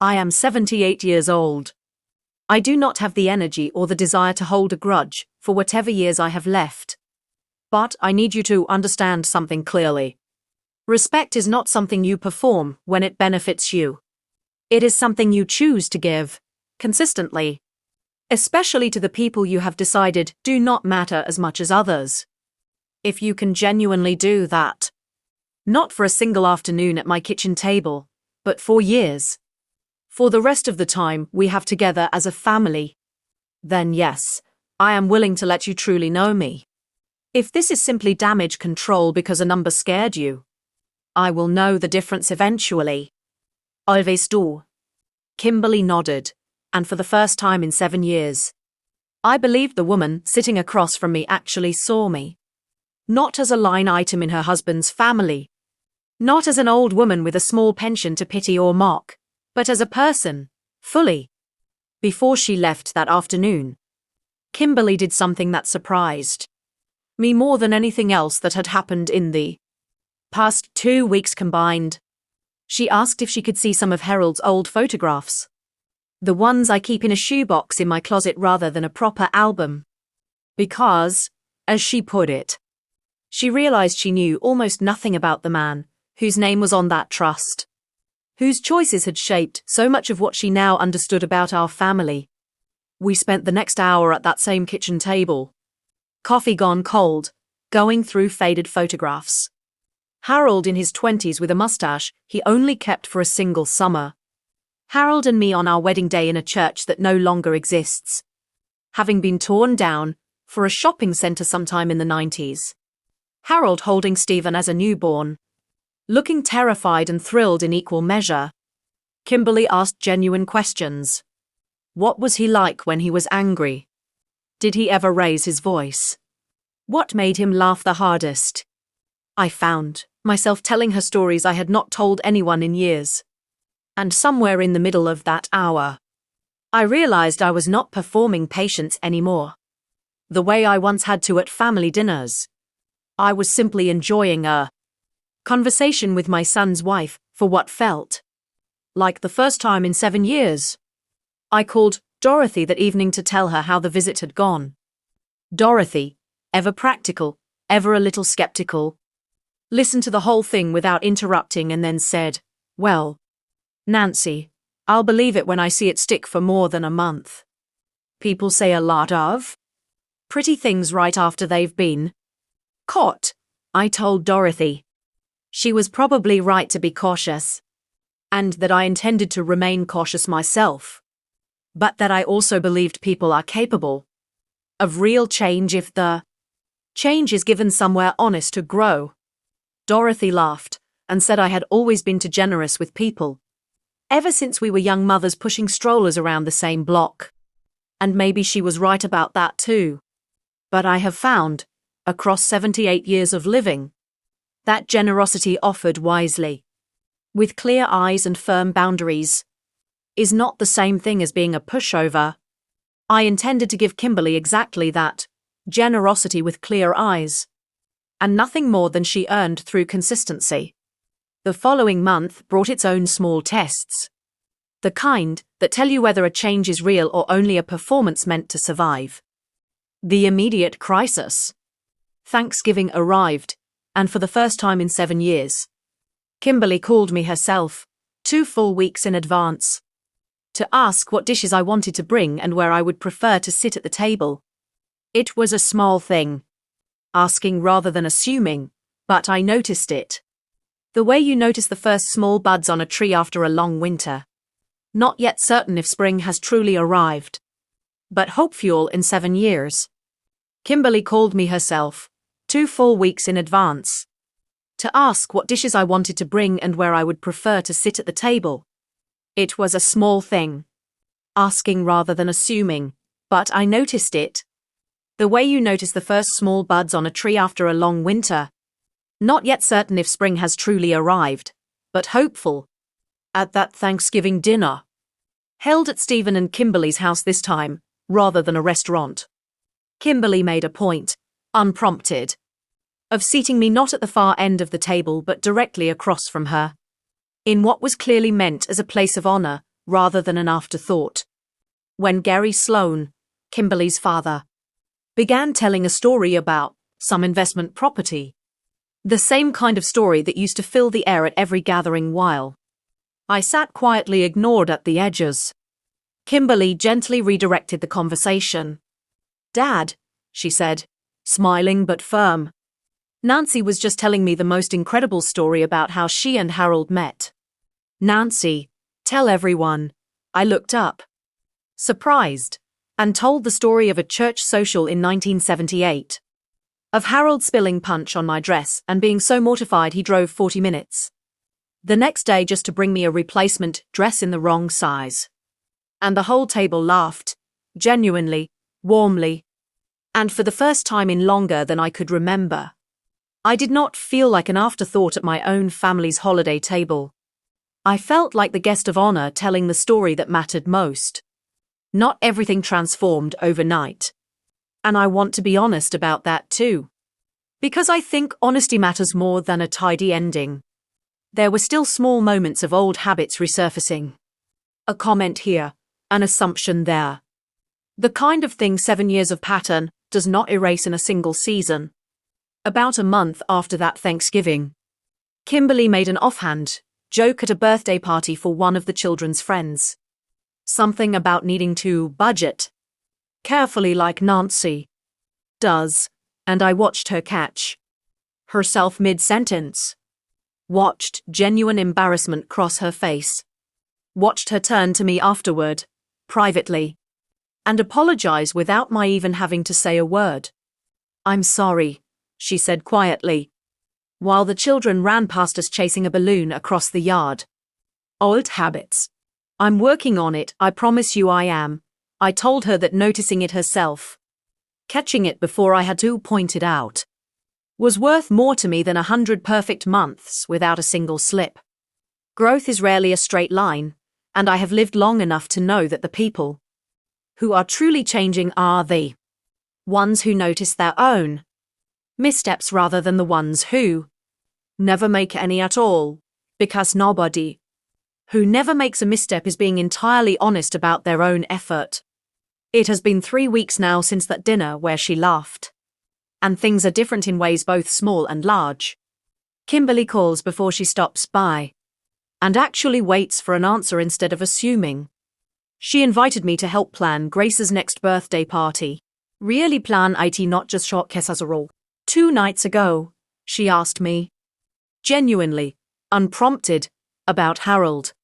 I am 78 years old. I do not have the energy or the desire to hold a grudge for whatever years I have left. But I need you to understand something clearly. Respect is not something you perform when it benefits you. It is something you choose to give, consistently. Especially to the people you have decided do not matter as much as others. If you can genuinely do that. Not for a single afternoon at my kitchen table, but for years. For the rest of the time we have together as a family. Then yes, I am willing to let you truly know me. If this is simply damage control because a number scared you, I will know the difference eventually. Always do. Kimberly nodded. And for the first time in 7 years, I believed the woman sitting across from me actually saw me. Not as a line item in her husband's family. Not as an old woman with a small pension to pity or mock, but as a person, fully. Before she left that afternoon, Kimberly did something that surprised me more than anything else that had happened in the past 2 weeks combined. She asked if she could see some of Harold's old photographs. The ones I keep in a shoebox in my closet rather than a proper album. Because, as she put it, she realized she knew almost nothing about the man whose name was on that trust, whose choices had shaped so much of what she now understood about our family. We spent the next hour at that same kitchen table, coffee gone cold, going through faded photographs. Harold in his 20s with a mustache he only kept for a single summer. Harold and me on our wedding day in a church that no longer exists, having been torn down for a shopping centre sometime in the 90s. Harold holding Stephen as a newborn, looking terrified and thrilled in equal measure. Kimberly asked genuine questions. What was he like when he was angry? Did he ever raise his voice? What made him laugh the hardest? I found myself telling her stories I had not told anyone in years. And somewhere in the middle of that hour, I realized I was not performing patience anymore. the way I once had to at family dinners. I was simply enjoying a conversation with my son's wife for what felt like the first time in 7 years. I called Dorothy that evening to tell her how the visit had gone. Dorothy, ever practical, ever a little skeptical, listened to the whole thing without interrupting and then said, "Well, Nancy, I'll believe it when I see it stick for more than a month. People say a lot of pretty things right after they've been caught," I told Dorothy. She was probably right to be cautious, and that I intended to remain cautious myself, but that I also believed people are capable of real change if the change is given somewhere honest to grow. Dorothy laughed and said I had always been too generous with people, ever since we were young mothers pushing strollers around the same block. And maybe she was right about that too. But I have found, across 78 years of living, that generosity offered wisely, with clear eyes and firm boundaries, is not the same thing as being a pushover. I intended to give Kimberly exactly that, generosity with clear eyes, and nothing more than she earned through consistency. The following month brought its own small tests, the kind that tell you whether a change is real or only a performance meant to survive. The immediate crisis. Thanksgiving arrived, and for the first time in 7 years, Kimberly called me herself, 2 full weeks in advance, to ask what dishes I wanted to bring and where I would prefer to sit at the table. It was a small thing, asking rather than assuming, but I noticed it. The way you notice the first small buds on a tree after a long winter. Not yet certain if spring has truly arrived, but hopeful in 7 years. Kimberly called me herself, 2 full weeks in advance, to ask what dishes I wanted to bring and where I would prefer to sit at the table. It was a small thing, asking rather than assuming, but I noticed it. The way you notice the first small buds on a tree after a long winter. Not yet certain if spring has truly arrived, but hopeful. At that Thanksgiving dinner, held at Stephen and Kimberly's house this time, rather than a restaurant. Kimberly made a point, unprompted, of seating me not at the far end of the table but directly across from her, in what was clearly meant as a place of honor rather than an afterthought. When Gary Sloan, Kimberly's father, began telling a story about some investment property, the same kind of story that used to fill the air at every gathering while I sat quietly ignored at the edges, Kimberly gently redirected the conversation. "Dad," she said, smiling but firm, "Nancy was just telling me the most incredible story about how she and Harold met." "Nancy, tell everyone." I looked up, surprised, and told the story of a church social in 1978. Of Harold spilling punch on my dress and being so mortified he drove 40 minutes the next day just to bring me a replacement dress in the wrong size. And the whole table laughed, genuinely, warmly, and for the first time in longer than I could remember. I did not feel like an afterthought at my own family's holiday table. I felt like the guest of honor telling the story that mattered most. Not everything transformed overnight. And I want to be honest about that too. Because I think honesty matters more than a tidy ending. There were still small moments of old habits resurfacing. A comment here, an assumption there. The kind of thing 7 years of pattern does not erase in a single season. About a month after that Thanksgiving, Kimberly made an offhand joke at a birthday party for one of the children's friends. Something about needing to budget carefully like Nancy does, and I watched her catch herself mid-sentence. Watched genuine embarrassment cross her face. Watched her turn to me afterward, privately, and apologize without my even having to say a word. "I'm sorry," she said quietly, while the children ran past us chasing a balloon across the yard. "Old habits. I'm working on it, I promise you I am." I told her that noticing it herself, catching it before I had to point it out, was worth more to me than 100 perfect months without a single slip. Growth is rarely a straight line, and I have lived long enough to know that the people who are truly changing are the Ones who notice their own missteps rather than the ones who never make any at all, because nobody who never makes a misstep is being entirely honest about their own effort. It has been 3 weeks now since that dinner where she laughed. And things are different in ways both small and large. Kimberly calls before she stops by, and actually waits for an answer instead of assuming. She invited me to help plan Grace's next birthday party. Really plan it, not just short casserole. 2 nights ago, she asked me, genuinely, unprompted, about Harold.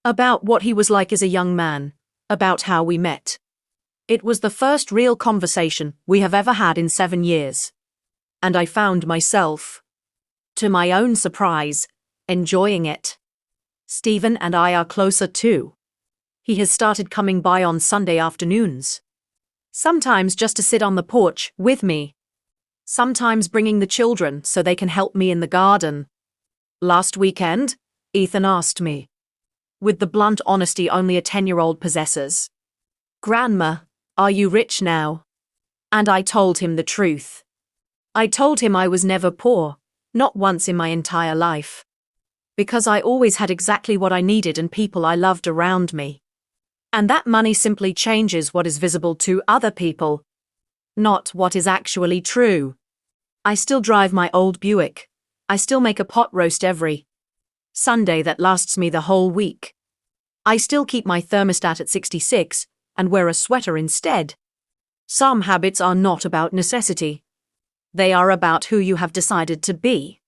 About what he was like as a young man, about how we met. It was the first real conversation we have ever had in 7 years. And I found myself, to my own surprise, enjoying it. Stephen and I are closer too. He has started coming by on Sunday afternoons. Sometimes just to sit on the porch with me. Sometimes bringing the children so they can help me in the garden. Last weekend, Ethan asked me, with the blunt honesty only a 10-year-old possesses, "Grandma, are you rich now?" And I told him the truth. I told him I was never poor, not once in my entire life. Because I always had exactly what I needed and people I loved around me. And that money simply changes what is visible to other people, not what is actually true. I still drive my old Buick. I still make a pot roast every Sunday that lasts me the whole week. I still keep my thermostat at 66 and wear a sweater instead. Some habits are not about necessity. They are about who you have decided to be.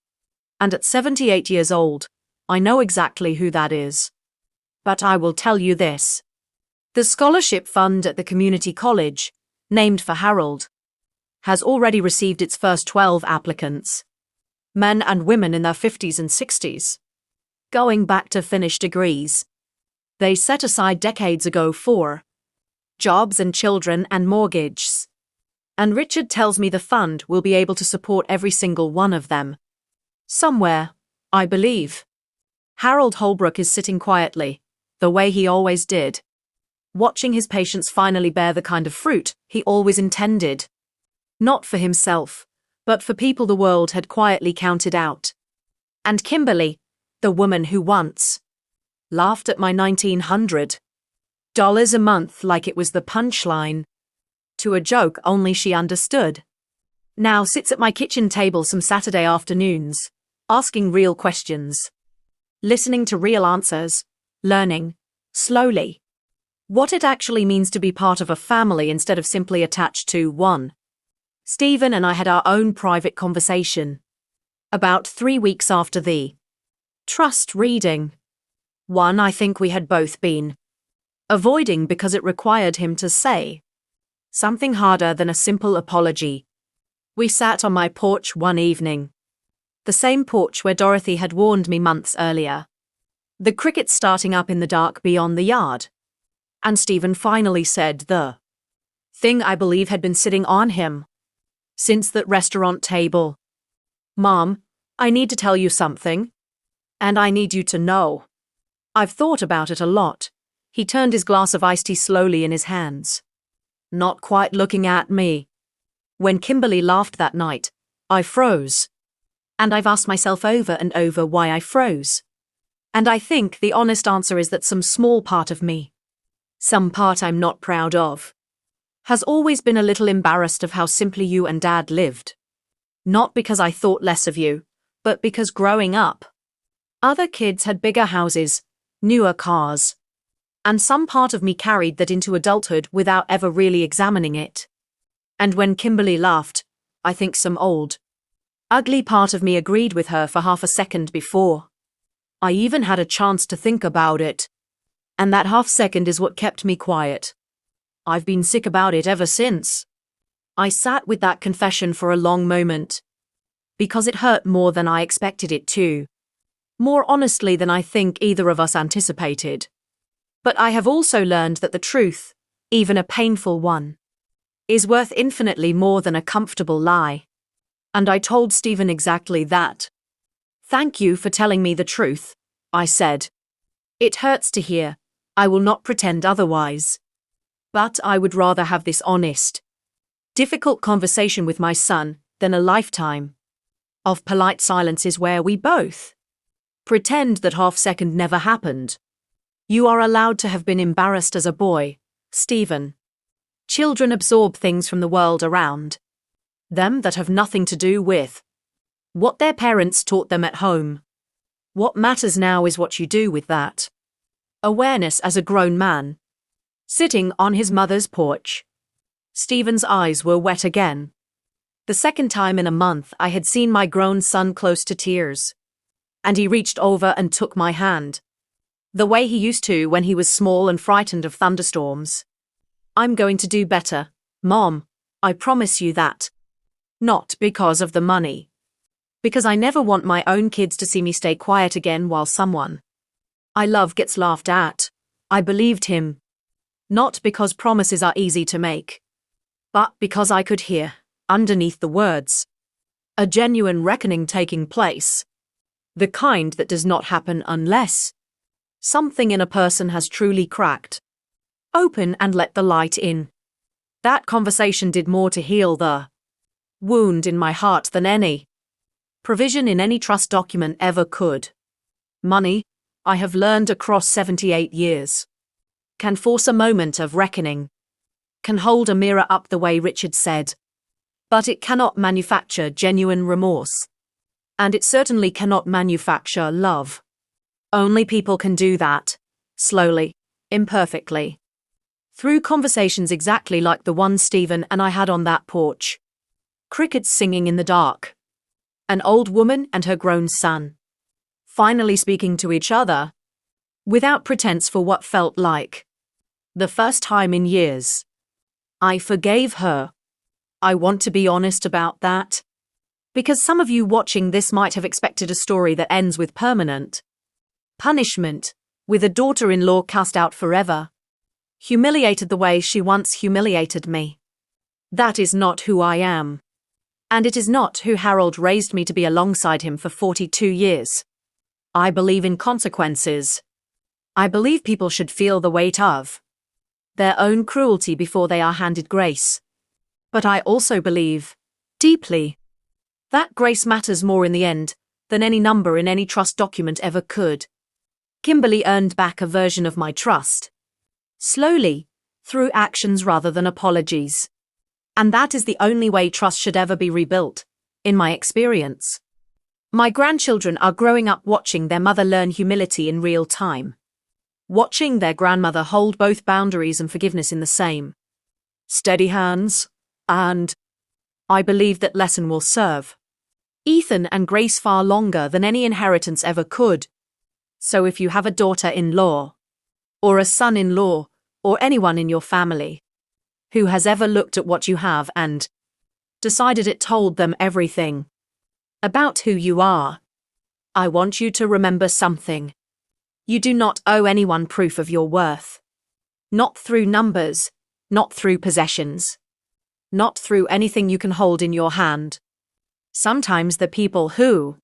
And at 78 years old, I know exactly who that is. But I will tell you this. The scholarship fund at the community college, named for Harold, has already received its first 12 applicants. Men and women in their 50s and 60s. Going back to finish degrees. They set aside decades ago for jobs and children and mortgages. And Richard tells me the fund will be able to support every single one of them. Somewhere, I believe. Harold Holbrook is sitting quietly, the way he always did, watching his patients finally bear the kind of fruit he always intended. Not for himself, but for people the world had quietly counted out. And Kimberly, the woman who once laughed at my $1,900 a month like it was the punchline to a joke only she understood, now sits at my kitchen table some Saturday afternoons, asking real questions, listening to real answers, learning, slowly, what it actually means to be part of a family instead of simply attached to one. Stephen and I had our own private conversation. About 3 weeks after the trust reading. One I think we had both been avoiding because it required him to say something harder than a simple apology. We sat on my porch one evening. The same porch where Dorothy had warned me months earlier. The crickets starting up in the dark beyond the yard. And Stephen finally said the thing I believe had been sitting on him since that restaurant table. "Mom, I need to tell you something. And I need you to know. I've thought about it a lot." He turned his glass of iced tea slowly in his hands, not quite looking at me. When Kimberly laughed that night, I froze. And I've asked myself over and over why I froze. And I think the honest answer is that some small part of me, some part I'm not proud of, has always been a little embarrassed of how simply you and Dad lived. Not because I thought less of you, but because growing up, other kids had bigger houses, newer cars. And some part of me carried that into adulthood without ever really examining it. And when Kimberly laughed, I think some old, ugly part of me agreed with her for half a second before I even had a chance to think about it. And that half second is what kept me quiet. I've been sick about it ever since. I sat with that confession for a long moment. Because it hurt more than I expected it to. More honestly than I think either of us anticipated. But I have also learned that the truth, even a painful one, is worth infinitely more than a comfortable lie. And I told Stephen exactly that. "Thank you for telling me the truth," I said. "It hurts to hear. I will not pretend otherwise. But I would rather have this honest difficult conversation with my son than a lifetime of polite silences where we both pretend that half-second never happened. You are allowed to have been embarrassed as a boy, Stephen. Children absorb things from the world around them that have nothing to do with what their parents taught them at home. What matters now is what you do with that awareness as a grown man. Sitting on his mother's porch, Stephen's eyes were wet again. The second time in a month I had seen my grown son close to tears. And he reached over and took my hand. The way he used to when he was small and frightened of thunderstorms. I'm going to do better, Mom. I promise you that. Not because of the money. Because I never want my own kids to see me stay quiet again while someone I love gets laughed at. I believed him. Not because promises are easy to make, but because I could hear, underneath the words, a genuine reckoning taking place. The kind that does not happen unless something in a person has truly cracked open and let the light in. That conversation did more to heal the wound in my heart than any provision in any trust document ever could. Money, I have learned across 78 years, can force a moment of reckoning, can hold a mirror up the way Richard said, but it cannot manufacture genuine remorse. And it certainly cannot manufacture love. Only people can do that, slowly, imperfectly. Through conversations exactly like the one Stephen and I had on that porch. Crickets singing in the dark. An old woman and her grown son. Finally speaking to each other. Without pretense for what felt like the first time in years. I forgave her. I want to be honest about that. Because some of you watching this might have expected a story that ends with permanent punishment, with a daughter-in-law cast out forever, humiliated the way she once humiliated me. That is not who I am. And it is not who Harold raised me to be alongside him for 42 years. I believe in consequences. I believe people should feel the weight of their own cruelty before they are handed grace. But I also believe, deeply, that grace matters more in the end than any number in any trust document ever could. Kimberly earned back a version of my trust. Slowly, through actions rather than apologies. And that is the only way trust should ever be rebuilt, in my experience. My grandchildren are growing up watching their mother learn humility in real time. Watching their grandmother hold both boundaries and forgiveness in the same steady hands, and I believe that lesson will serve Ethan and Grace far longer than any inheritance ever could. So if you have a daughter-in-law, or a son-in-law, or anyone in your family who has ever looked at what you have and decided it told them everything about who you are, I want you to remember something. You do not owe anyone proof of your worth. Not through numbers, not through possessions, not through anything you can hold in your hand. Sometimes the people who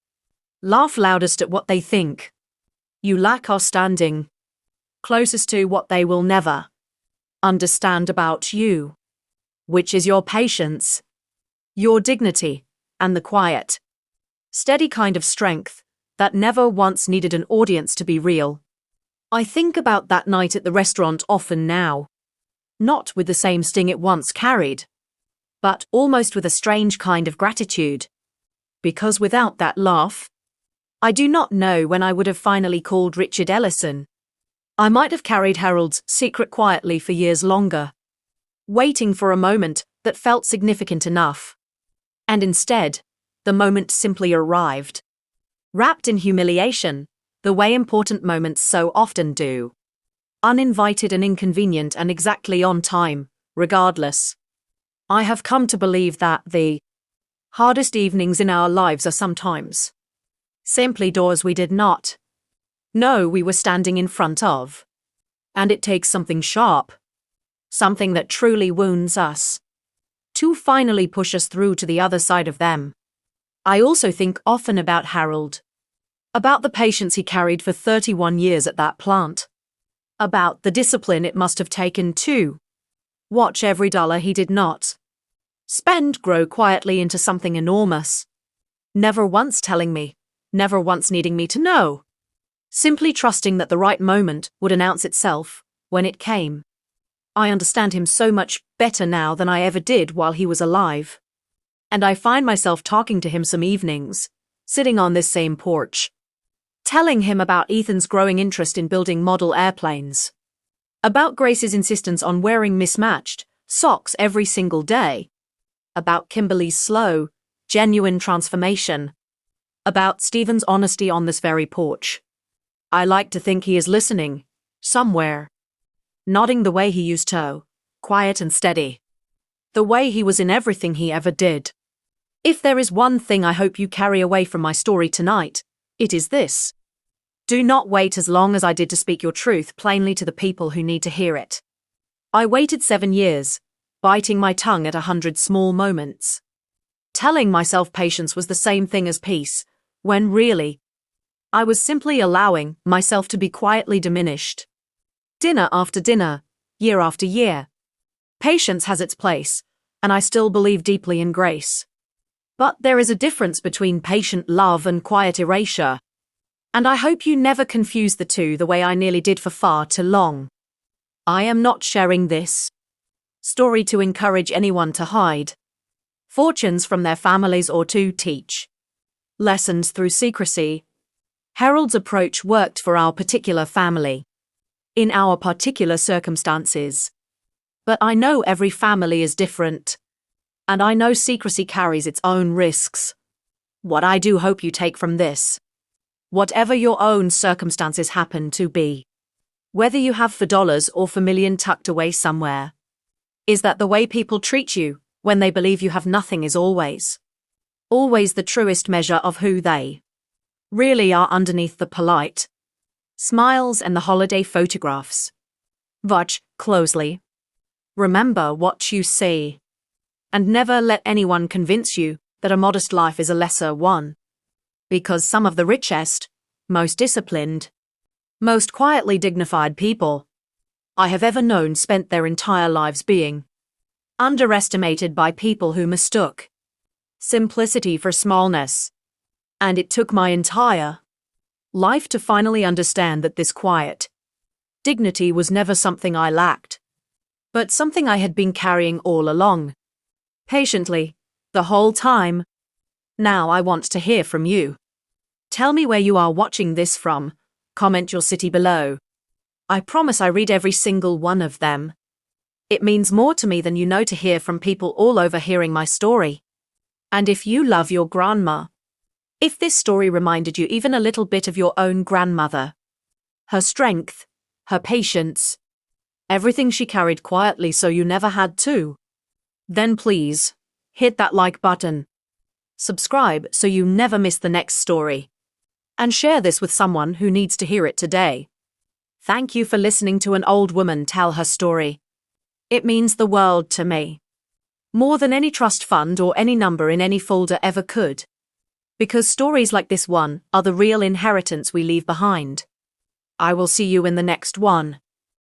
laugh loudest at what they think you lack are standing closest to what they will never understand about you, which is your patience, your dignity, and the quiet, steady kind of strength that never once needed an audience to be real. I think about that night at the restaurant often now, not with the same sting it once carried, but almost with a strange kind of gratitude. Because without that laugh, I do not know when I would have finally called Richard Ellison. I might have carried Harold's secret quietly for years longer, waiting for a moment that felt significant enough. And instead, the moment simply arrived, wrapped in humiliation, the way important moments so often do. Uninvited and inconvenient and exactly on time, regardless. I have come to believe that the hardest evenings in our lives are sometimes simply doors we did not know we were standing in front of. And it takes something sharp, something that truly wounds us, to finally push us through to the other side of them. I also think often about Harold, about the patience he carried for 31 years at that plant, about the discipline it must have taken to watch every dollar he did not spend grow quietly into something enormous. Never once telling me, never once needing me to know. Simply trusting that the right moment would announce itself when it came. I understand him so much better now than I ever did while he was alive. And I find myself talking to him some evenings, sitting on this same porch, telling him about Ethan's growing interest in building model airplanes, about Grace's insistence on wearing mismatched socks every single day, about Kimberly's slow, genuine transformation, about Stephen's honesty on this very porch. I like to think he is listening, somewhere, nodding the way he used to, quiet and steady, the way he was in everything he ever did. If there is one thing I hope you carry away from my story tonight, it is this. Do not wait as long as I did to speak your truth plainly to the people who need to hear it. I waited 7 years, biting my tongue at 100 small moments, telling myself patience was the same thing as peace, when really, I was simply allowing myself to be quietly diminished. Dinner after dinner, year after year. Patience has its place, and I still believe deeply in grace. But there is a difference between patient love and quiet erasure. And I hope you never confuse the two the way I nearly did for far too long. I am not sharing this story to encourage anyone to hide fortunes from their families or to teach lessons through secrecy. Harold's approach worked for our particular family, in our particular circumstances. But I know every family is different, and I know secrecy carries its own risks. What I do hope you take from this, whatever your own circumstances happen to be, whether you have $4 or $4 million tucked away somewhere, is that the way people treat you when they believe you have nothing is always the truest measure of who they really are underneath the polite smiles and the holiday photographs. Watch closely. Remember what you see. And never let anyone convince you that a modest life is a lesser one. Because some of the richest, most disciplined, most quietly dignified people I have ever known spent their entire lives being underestimated by people who mistook simplicity for smallness. And it took my entire life to finally understand that this quiet dignity was never something I lacked, but something I had been carrying all along, patiently, the whole time. Now I want to hear from you. Tell me where you are watching this from, comment your city below. I promise I read every single one of them. It means more to me than you know to hear from people all over hearing my story. And if you love your grandma, if this story reminded you even a little bit of your own grandmother, her strength, her patience, everything she carried quietly so you never had to, then please, hit that like button, subscribe so you never miss the next story, and share this with someone who needs to hear it today. Thank you for listening to an old woman tell her story. It means the world to me. More than any trust fund or any number in any folder ever could. Because stories like this one are the real inheritance we leave behind. I will see you in the next one.